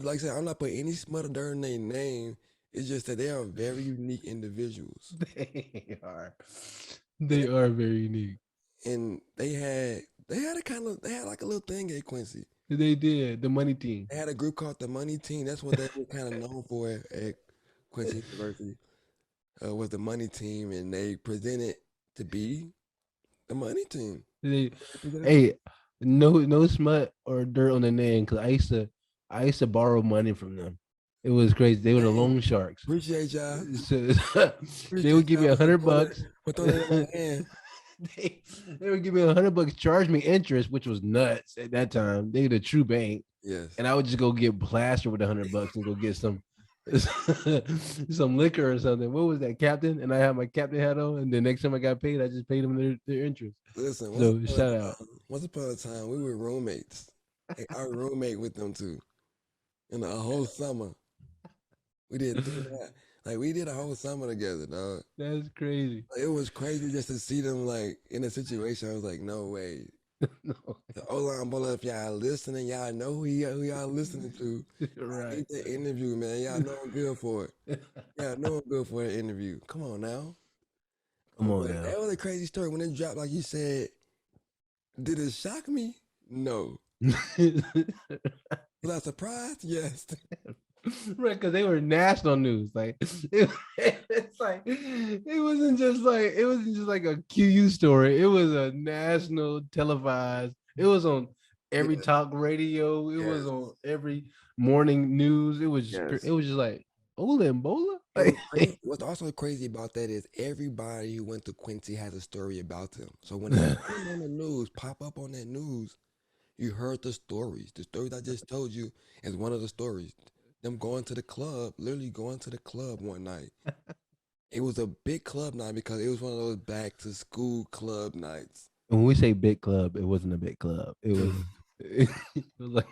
Like I said, I'm not putting any smut or dirt in their name. It's just that they are very unique individuals. They are. They are very unique. And they had like a little thing at Quincy. They did the money team. They had a group called the Money Team. That's what they were kind of known for at Quincy University. Was the Money Team, and they presented to be the Money Team. Hey, no smut or dirt on the name, because I used to borrow money from them. It was crazy. They were the loan sharks. Appreciate y'all. So, they would give me $100. They would give me $100, charge me interest, which was nuts at that time. They were the true bank. Yes. And I would just go get plastered with $100 and go get some liquor or something. What was that, Captain? And I had my captain hat on. And the next time I got paid, I just paid them their interest. Listen, so shout out. Once upon a time, we were roommates. Like, I roommate with them too. In a whole summer. We did that. Like, we did a whole summer together, dog. That's crazy. It was crazy just to see them, like, in a situation. I was like, no way. No. The Ola and Bola, if y'all listening, y'all know who y'all listening to. Right. I hate the interview, man. Y'all know I'm good for it. Y'all know I'm good for the interview. Come on now. Come on now. That was a crazy story. When it dropped, like you said, did it shock me? No. Was I surprised? Yes. Right, because they were national news. Like it's like it wasn't just like a QU story. It was a national televised. It was on every talk radio. It was on every morning news. It was just like Ola and Bola. What's also crazy about that is everybody who went to Quincy has a story about them. So when they came on the news, pop up on that news, you heard the stories. The stories I just told you is one of the stories. Them going to the club, literally going to the club one night. It was a big club night because it was one of those back to school club nights. When we say big club, it wasn't a big club. It was, it was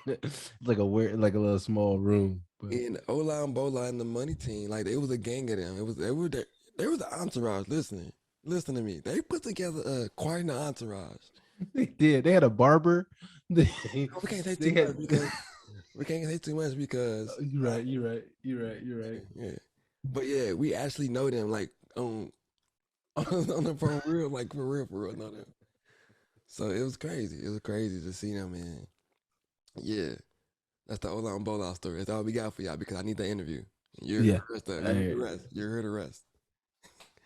like a weird, like a little small room. But. And Ola and Bola and the Money Team, like it was a gang of them. They were the entourage. Listen to me. They put together quite an entourage. They did. They had a barber. We can't say too much because. We can't say too much because you're right. Yeah, but yeah, we actually know them like on the for real, like for real, know them. So it was crazy. It was crazy to see them, man. Yeah, that's the Ola and Bola story. That's all we got for y'all because I need the interview. You Yeah. heard the I heard it. rest. You heard the rest.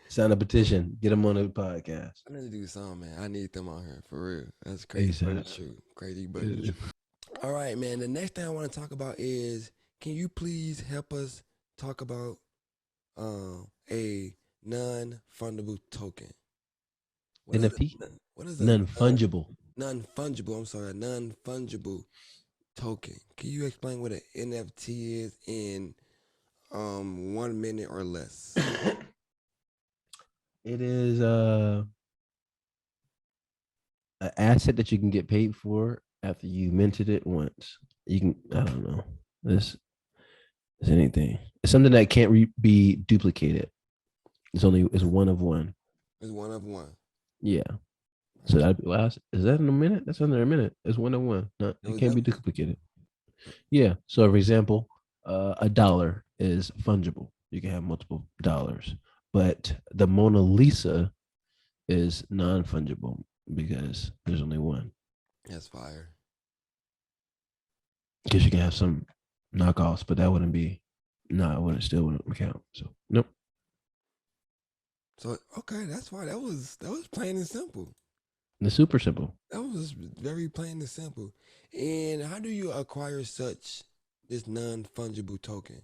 Sign a petition. Get them on the podcast. I need to do something, man. I need them on here for real. That's crazy, but ASAP. it's true. Crazy, but it's true. All right, man. The next thing I want to talk about is, can you please help us talk about a non-fundable token? What is NFT? what is a Non-fungible. non-fungible? I'm sorry, a non-fungible token. Can you explain what an NFT is in 1 minute or less? It is an asset that you can get paid for after you minted it once. You can, I don't know. This is anything. It's something that can't be duplicated. It's one of one. It's one of one. Yeah. So that is that in a minute? That's under a minute. It's one of one. No, it can't be duplicated. Yeah. So for example, a dollar is fungible. You can have multiple dollars, but the Mona Lisa is non-fungible because there's only one. That's fire. Because you can have some knockoffs, but that wouldn't be. No, it wouldn't. Still wouldn't count. So nope. So okay, that's why that was plain and simple. It's super simple. That was very plain and simple. And how do you acquire this non-fungible token?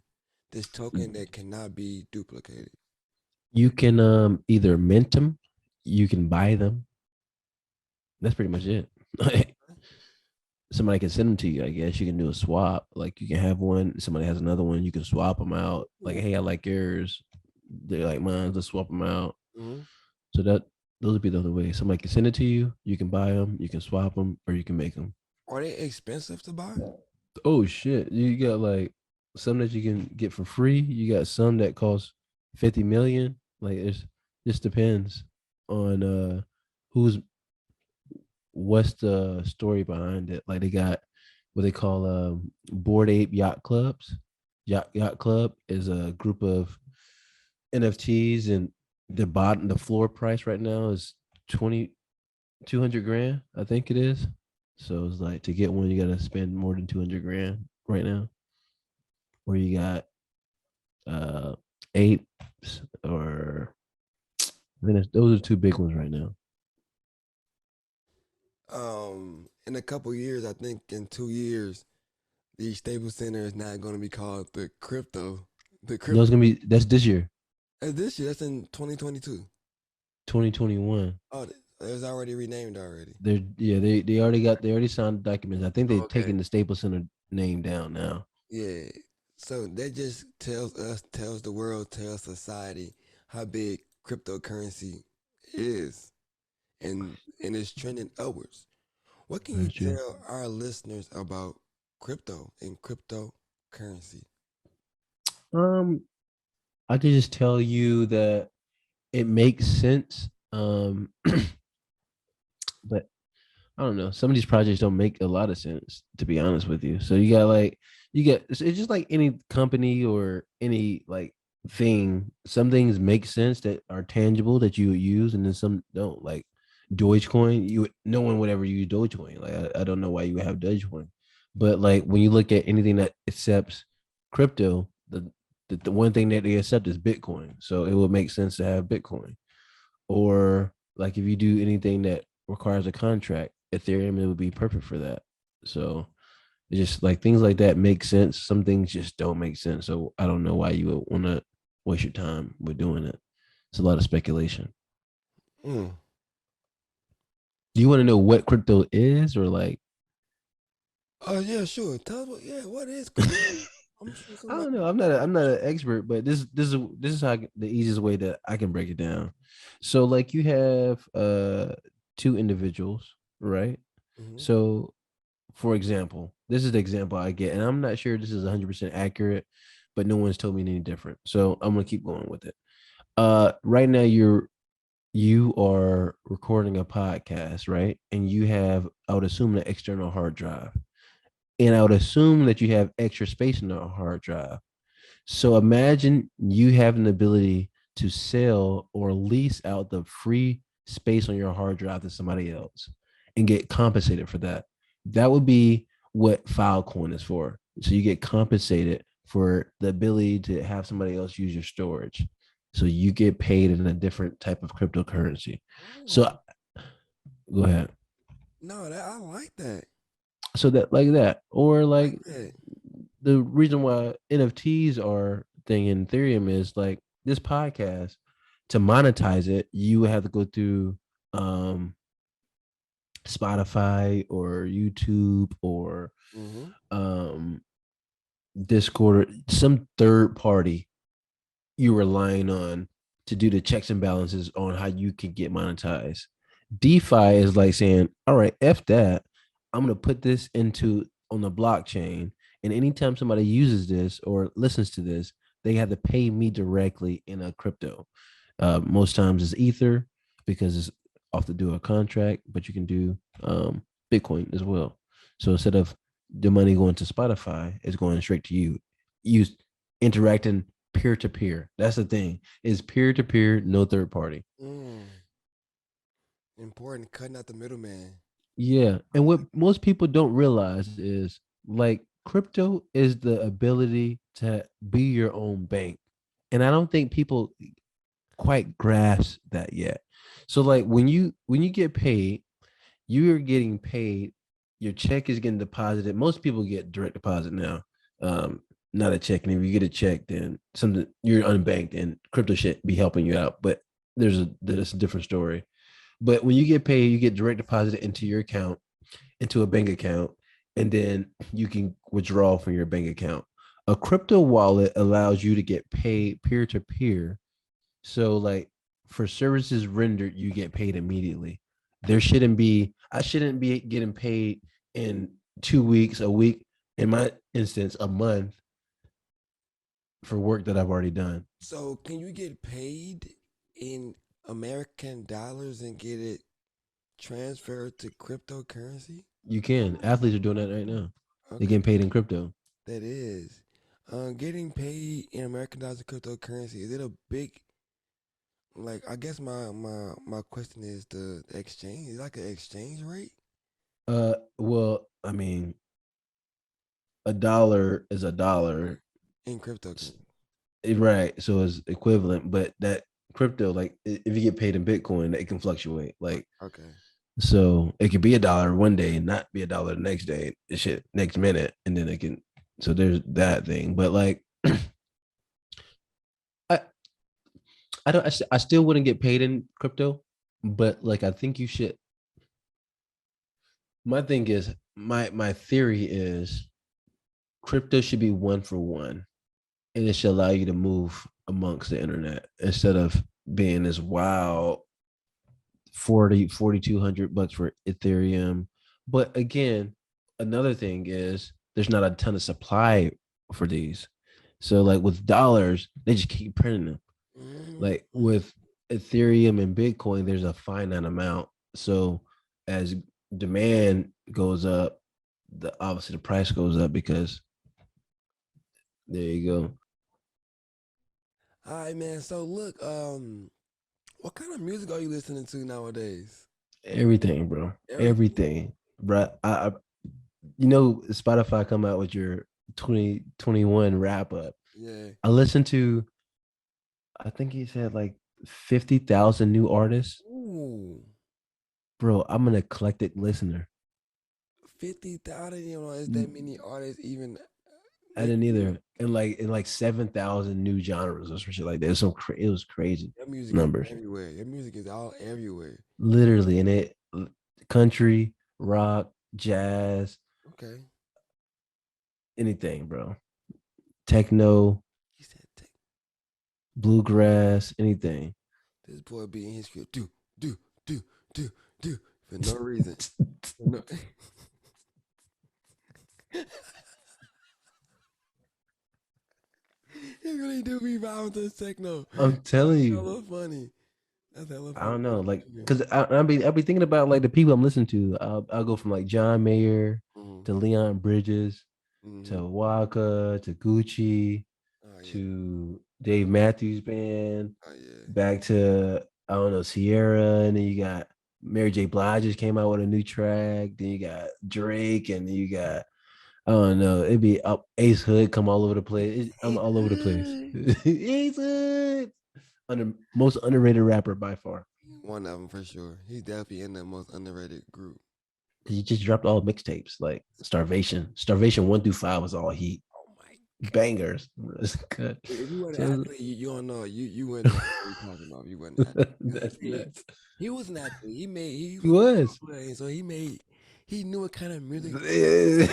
This token that cannot be duplicated. You can either mint them, you can buy them. That's pretty much it. Somebody can send them to you. I guess you can do a swap. Like you can have one, somebody has another one, you can swap them out. Like, hey, I like yours. They like mine. Let's swap them out. Mm-hmm. So those would be the other ways. Somebody can send it to you. You can buy them. You can swap them, or you can make them. Are they expensive to buy? Oh shit! You got like some that you can get for free. You got some that cost 50 million. Like it just depends on what's the story behind it. Like they got what they call Bored Ape Yacht Clubs. Yacht Club is a group of NFTs, and the floor price right now is 200 grand, I think it is. So it's like to get one, you gotta spend more than 200 grand right now. Where you got apes, or I think those are two big ones right now. In a couple years, I think in 2 years, the Staples Center is not going to be called the crypto. No, it's gonna be that's this year. This year, that's in 2022. 2021. Oh, it was already renamed already. They already signed the documents. I think they've taken the Staples Center name down now. Yeah. So that just tells the world, tells society how big cryptocurrency is, and it's trending upwards. What can you tell our listeners about crypto and cryptocurrency? I can just tell you that it makes sense. But I don't know. Some of these projects don't make a lot of sense, to be honest with you. So it's just like any company or any like thing. Some things make sense that are tangible that you would use, and then some don't. Like Dogecoin, no one would ever use Dogecoin. Like I don't know why you would have Dogecoin, but like when you look at anything that accepts crypto, the one thing that they accept is Bitcoin. So it would make sense to have Bitcoin. Or like if you do anything that requires a contract, Ethereum, it would be perfect for that. So it's just like things like that make sense. Some things just don't make sense. So I don't know why you would want to waste your time with doing it. It's a lot of speculation. Do you want to know what crypto is, or like? Oh yeah, sure. Tell us what is crypto? I don't know. I'm not an expert, but this is how the easiest way that I can break it down. So like you have two individuals, right? Mm-hmm. So for example, this is the example I get, and I'm not sure this is 100% accurate, but no one's told me any different. So I'm gonna keep going with it. Right now you are recording a podcast, right? And you have, I would assume, an external hard drive. And I would assume that you have extra space in the hard drive. So imagine you have an ability to sell or lease out the free space on your hard drive to somebody else and get compensated for that. That would be what Filecoin is for. So you get compensated for the ability to have somebody else use your storage. So you get paid in a different type of cryptocurrency. So Oh, go ahead. no, I like that. So that like that, or I like like that. the reason why NFTs are thing in Ethereum is like this podcast to monetize it, you would have to go through um Spotify or YouTube or Mm-hmm. um Discord, some third party you're relying on to do the checks and balances on how you can get monetized. DeFi is like saying, all right, F that. I'm going to put this into on the blockchain. And anytime somebody uses this or listens to this, they have to pay me directly in a crypto. Most times it's Ether because it's off to do a contract, but you can do Bitcoin as well. So instead of the money going to Spotify, it's going straight to you. You interacting peer to peer. That's the thing. Is peer to peer, no third party. Mm. Important, cutting out the middleman. Yeah. I And what like most people don't realize is like crypto is the ability to be your own bank. And I don't think people quite grasp that yet. So like when you get paid, you're getting paid, your check is getting deposited. Most people get direct deposit now. Um, Not a check. And if you get a check, then something you're unbanked and crypto shit be helping you out. But there's a different story. But when you get paid, you get direct deposited into your account, into a bank account, and then you can withdraw from your bank account. A crypto wallet allows you to get paid peer to peer. So like for services rendered, you get paid immediately. I shouldn't be getting paid in 2 weeks, a week, in my instance, a month for work that I've already done. So, can you get paid in American dollars and get it transferred to cryptocurrency? You can. Athletes are doing that right now. They're Okay, getting paid in crypto. that is. Getting paid in American dollars and cryptocurrency, is it a big, like, I guess my question is the exchange, is it like an exchange rate Well, I mean, a dollar is a dollar, in cryptocurrency? right? So it's equivalent, but that crypto, like, if you get paid in Bitcoin, it can fluctuate. Like, Okay. so it could be a dollar one day and not be a dollar the next day, shit, next minute, and then it can. So there's that thing, but like, I, I don't, I still wouldn't get paid in crypto, but like, I think you should. My thing is, my theory is crypto should be one for one, and it should allow you to move amongst the internet instead of being this wild 4,200 bucks for Ethereum. But again, another thing is there's not a ton of supply for these. So like with dollars, they just keep printing them. Mm. Like with Ethereum and Bitcoin, there's a finite amount. So as demand goes up, the obviously the price goes up because there you go. All right, man. So look, what kind of music are you listening to nowadays? Everything, bro. Everything. Everything. Bro. You know, Spotify come out with your 2021 wrap up. Yeah. I listened to, I think he said like 50,000 new artists. Ooh. Bro, I'm an eclectic listener. 50,000, you know, is that many artists even I making didn't music? either. And like 7,000 new genres or some shit like that. It was crazy Your music is numbers. everywhere. Your music is all everywhere. Literally. And it country, rock, jazz, Okay. anything, bro. Techno, He said, take bluegrass, anything. this boy be in his script. Do, do, do, do. For no reason. For no. He really do be vibing to this techno. I'm telling That's you, hella funny. That's hella I funny. don't know, like, cause I'll be thinking about like the people I'm listening to. I'll go from like John Mayer Mm-hmm. to Leon Bridges Mm-hmm. to Waka to Gucci Oh, yeah. to Dave Matthews Band, Oh, yeah. back to I don't know Sierra, and then you got Mary J. Blige just came out with a new track. Then you got Drake, and then you got I don't know. It'd be up Ace Hood come all over the place. I'm Ace all over the place. Hood. Ace Hood, most underrated rapper by far. One of them for sure. He's definitely in the most underrated group. He just dropped all mixtapes like Starvation 1 through 5 was all heat Oh my god. bangers. It's good. If you weren't an So athlete, you don't know. You wouldn't know what you're talking about. You weren't an athlete. that's He, nuts. he was an athlete. He He was was. playing, so he knew what kind of music. Yeah.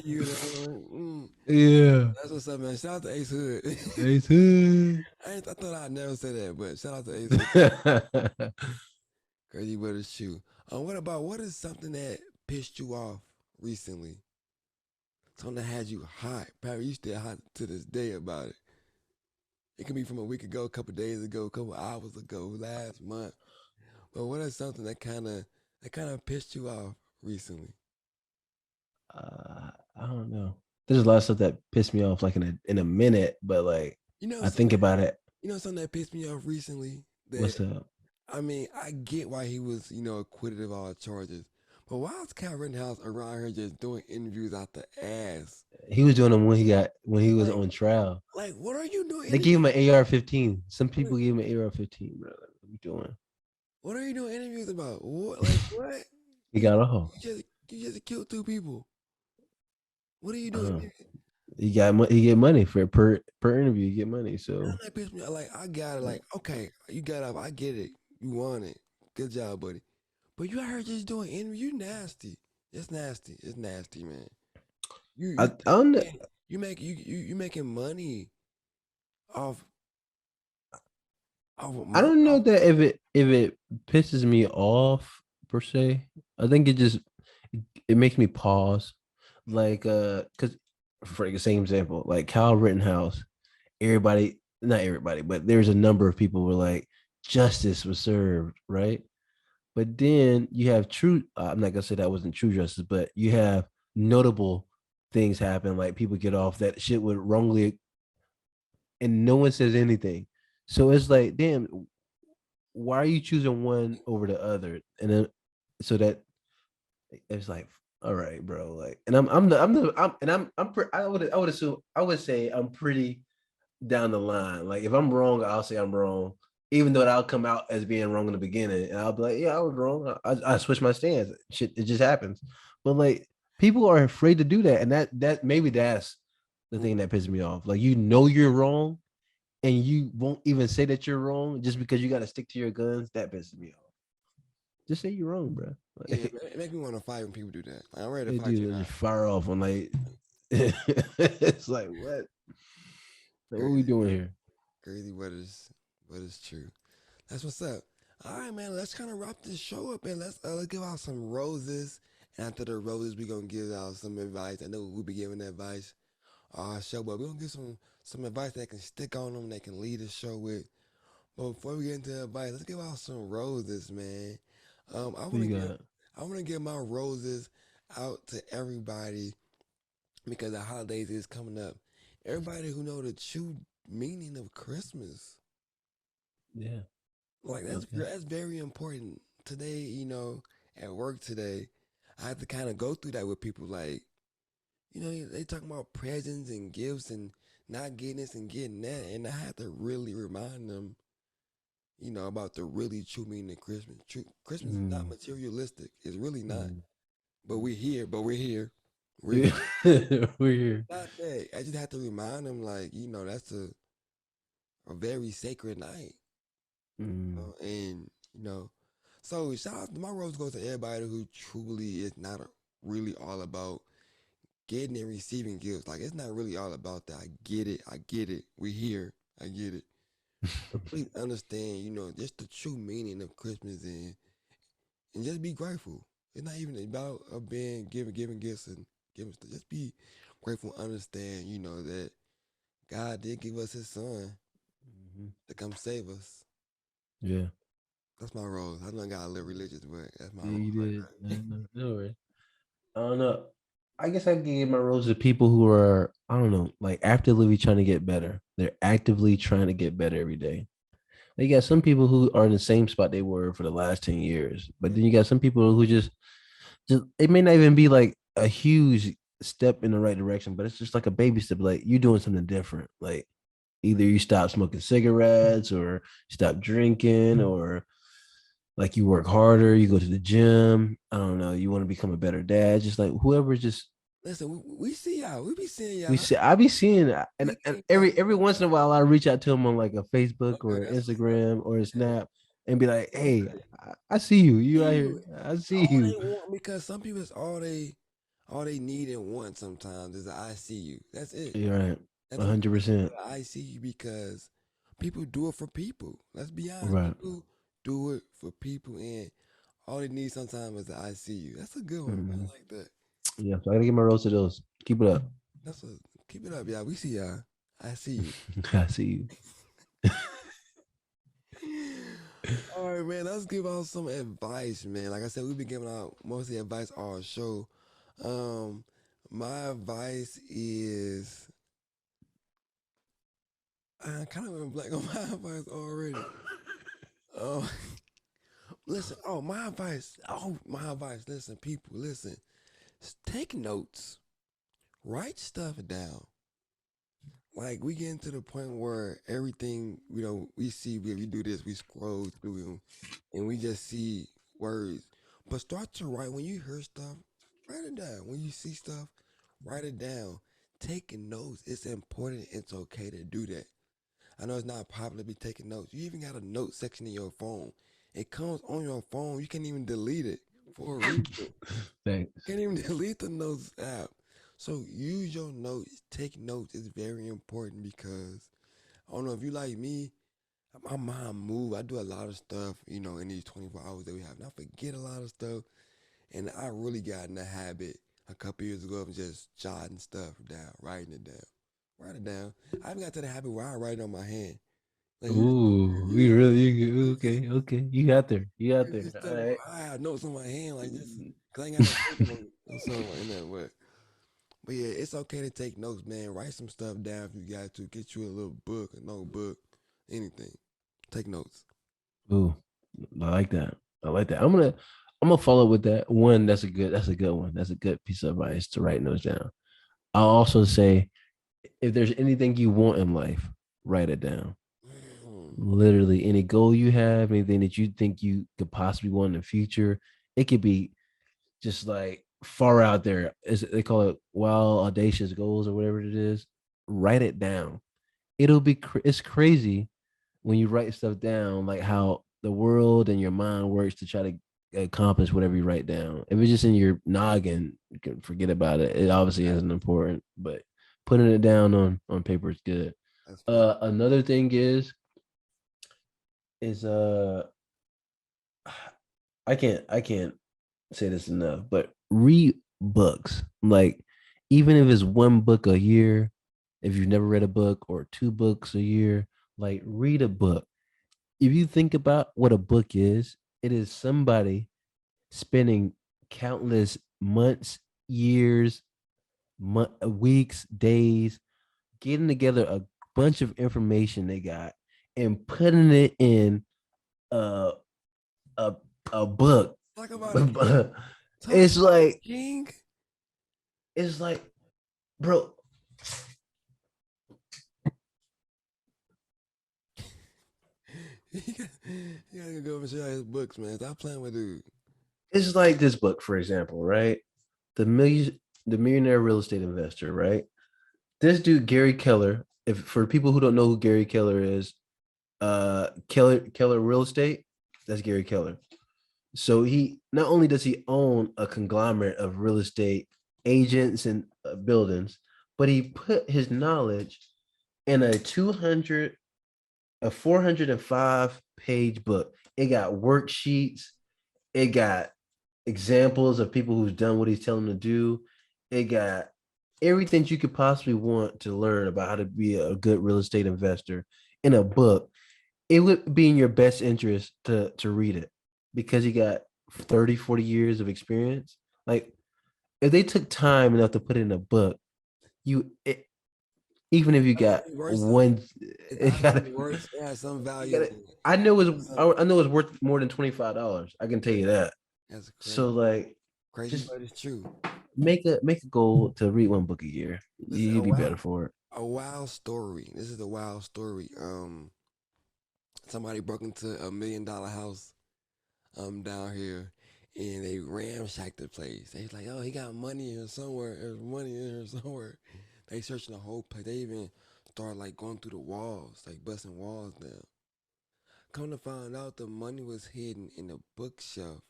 You know, Yeah. that's what's up, man. Shout out to Ace Hood. Ace Hood. I thought I'd never say that, but shout out to Ace Hood. Crazy but it's true. What is something that pissed you off recently? Something that had you hot. Probably you still hot to this day about it. It could be from a week ago, a couple days ago, a couple hours ago, last month. But what is something that kind of pissed you off recently? I don't know. There's a lot of stuff that pissed me off like in a minute, but like You know, I think about it. something that pissed me off recently. What's up? I mean, I get why he was, acquitted of all charges. But why is Kyle Rittenhouse around here just doing interviews out the ass? He was doing them when he was Like, on trial. like, what are you doing? They gave him an AR-15. Some people gave him an AR-15, bro. What are you doing? What are you doing interviews about? What? Like what? He got off. You just killed 2 people. What are you doing? He get money for per interview. You get money. So That pissed me. Like I got it. Like okay, you got up. I get it. You want it. Good job, buddy. But you out here just doing interview. You nasty. It's nasty. It's nasty, man. I don't know. You making money off. I don't know that if it pisses me off per se. I think it makes me pause. Like because for the same example, like Kyle Rittenhouse, everybody, not everybody, but there's a number of people who were like justice was served, right? But then you have true. I'm not gonna say that wasn't true justice, but you have notable things happen, like people get off that shit would wrongly, and no one says anything. So it's like, damn, why are you choosing one over the other? And then so that it's like, all right, bro. Like, and I would assume I would say I'm pretty down the line. Like, if I'm wrong, I'll say I'm wrong, even though I'll come out as being wrong in the beginning, and I'll be like, yeah, I was wrong. I switched my stance. Shit, it just happens. But like, people are afraid to do that, and that maybe that's the thing that pisses me off. Like, you're wrong, and you won't even say that you're wrong just because you got to stick to your guns. That pisses me off. Just say you're wrong, bro. Yeah, it make me want to fight when people do that. Like, I'm ready to They fight you do now. just fire off on like it's like what? Like, what are we doing here? Crazy, but it's true. That's what's up. All right, man. Let's kind of wrap this show up and let's give out some roses. And after the roses, we gonna give out some advice. I know we'll be giving advice our show, but we're gonna give some advice that can stick on them, that can lead the show with. But before we get into advice, let's give out some roses, man. I What wanna you give got? I wanna give my roses out to everybody because the holidays is coming up. Everybody who know the true meaning of Christmas. Yeah. Like that's very important. Today, at work today, I have to kind of go through that with people. Like, they talking about presents and gifts and not getting this and getting that, and I have to really remind them, about the really true meaning of Christmas. Christmas is not materialistic. It's really not. But we're here. We're here. We're here. Not that. I just have to remind them, like, that's a very sacred night. And so shout out, my rose goes to everybody who truly is not really all about getting and receiving gifts. Like, it's not really all about that. I get it. We're here. I get it. But please understand, just the true meaning of Christmas and just be grateful. It's not even about being giving gifts and giving stuff. Just be grateful and understand, that God did give us his son to come save us. Yeah. That's my rose. I know I got a little religious, but that's my Yeah, rose. you did. No worries. I don't know. I guess I can give my rose to people who are, I don't know, like actively trying to get better. They're actively trying to get better every day. Like, you got some people who are in the same spot they were for the last 10 years, but then you got some people who just it may not even be like a huge step in the right direction, but it's just like a baby step. Like you're doing something different. Like either you stop smoking cigarettes or stop drinking or like you work harder, you go to the gym. I don't know, you want to become a better dad. Just like whoever just Listen, we see y'all. We be seeing we y'all. see I be seeing and, We and think y'all. every once in a while I reach out to him on like a Facebook Okay, or that's what's up. Instagram or a Yeah. Snap and be like, hey, Okay. I see you. You See out here. you. I see All you. they want, because some people is all they need and want sometimes is I see you. That's it. You're right. That's what people say. 100%. I see you because people do it for people. Let's be honest. Right. People do it for people, and all they need sometimes is I see you. That's a good one. I Mhm. like that. Yeah. So I gotta get my roast to those. Keep it up. That's a keep it up, y'all. We see y'all. I see I see you. you. All right, man. Let's give out some advice, man. Like I said, we've been giving out mostly advice all show. Um, my advice is I kind of went blank on my advice already. Um, listen. Oh, my advice. Oh, my advice. Listen, people. Listen. Take notes. Write stuff down. Like we getting to the point where everything we see, we do this, we scroll through them, and we just see words. But start to write when you hear stuff. Write it down. When you see stuff, write it down. Taking notes. It's important. It's okay to do that. I know it's not popular to be taking notes. You even got a note section in your phone. It comes on your phone. You can't even delete it for a reason. Thanks. Can't even delete the notes app. So use your notes. Take notes is very important because I don't know if you like me, my mind move. I do a lot of stuff, in these 24 hours that we have. And I forget a lot of stuff. And I really got in the habit a couple years ago of just jotting stuff down, writing it down. Write it down. I even got to the habit where I write it on my hand. Like Ooh, we really you, okay, okay. You got there. You got there. just All stuff right. I have notes on my hand, like just cause I ain't got no paper or something like that. But yeah, it's okay to take notes, man. Write some stuff down if you got to. Get you a little book, a notebook, anything. Take notes. Ooh, I like that. I like that. I'm gonna follow with that. One, that's a good one. That's a good piece of advice to write those down. I'll also say if there's anything you want in life, write it down. Mm. Literally any goal you have, anything that you think you could possibly want in the future. It could be just like far out there. They call it wild, audacious goals or whatever it is. Write it down. It's crazy when you write stuff down, like how the world and your mind works to try to accomplish whatever you write down. If it's just in your noggin, you can forget about it. It obviously isn't important, but putting it down on paper is good. That's fact. Another thing is I can't say this enough, but read books. Like even if it's one book a year, if you've never read a book or two books a year, like read a book. If you think about what a book is, it is somebody spending countless months, years, weeks, days, getting together a bunch of information they got and putting it in a a, a book. Talk about it, King. Talk it's about it, like King. it's like, bro. You gotta go and show out his books, man. Stop playing with dude. It's like this book, for example, right? The millionaire real estate investor, right? This dude, Gary Keller. If for people who don't know who Gary Keller is, Keller Real Estate, that's Gary Keller. So he not only does he own a conglomerate of real estate agents and buildings, but he put his knowledge in a 405-page book. It got worksheets, it got examples of people who's done what he's telling them to do. It got everything you could possibly want to learn about how to be a good real estate investor in a book. It would be in your best interest to read it because you got 30, 40 years of experience. Like if they took time enough to put it in a book, you it, even if you got one, It's it obviously got worth. It has some value. gotta, I know it's worth more than $25. I can tell you that. That's crazy. So like Crazy, Just but it's true. make a goal to read one book a year. Listen, You'd be better for it. a wild story. This is a wild story. Somebody broke into $1 million house down here, and they ramshacked the place. They was like, oh, he got money here somewhere. There's money in here somewhere. They searching the whole place. They even started like going through the walls, like busting walls down. Come to find out, the money was hidden in the bookshelf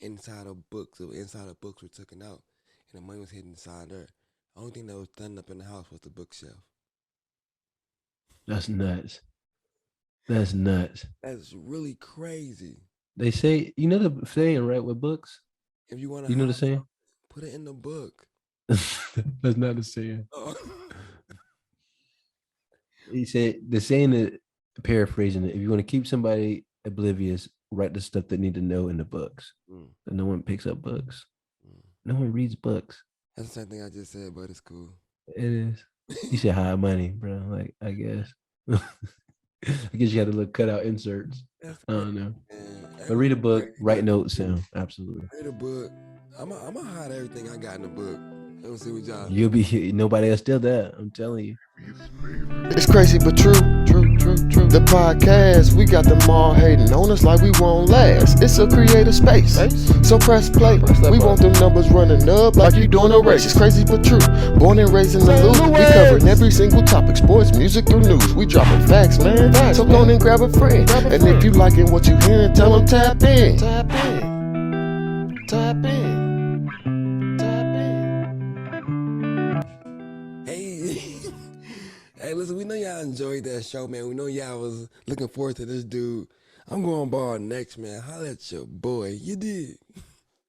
inside of books. So inside the books were taken out, and the money was hidden inside there. The only thing that was done up in the house was the bookshelf. That's nuts. That's nuts. That's really crazy. They say, you know the saying, right, with books? If you want to, You know the saying? put it in the book. That's not the saying. Oh. He said the saying that, paraphrasing it, if you want to keep somebody oblivious, write the stuff they need to know in the books. But no one picks up books. No one reads books. That's the same thing I just said, but it's cool. It is. You said high money, bro. Like, I guess. I guess you had to look cut out inserts. I don't know. But read a book, write notes, Sam. Absolutely. Read a book. I'm gonna hide everything I got in the book. Let me see what y'all. You'll be nobody else did that. I'm telling you. It's crazy but true. The podcast, we got them all hating on us like we won't last. It's a creative space, so press play. We want them numbers running up like you doing a race. It's crazy but true. Born and raised in the loop. We covering every single topic, sports, music, through news. We dropping facts, man. So go on and grab a friend. And if you liking what you hearing, tell them tap in. Tap in. Tap in. Tap in. Hey, hey, listen, we know y'all enjoyed that show, man. We know y'all was looking forward to this dude. I'm going bar next, man. Holla at your boy. You did.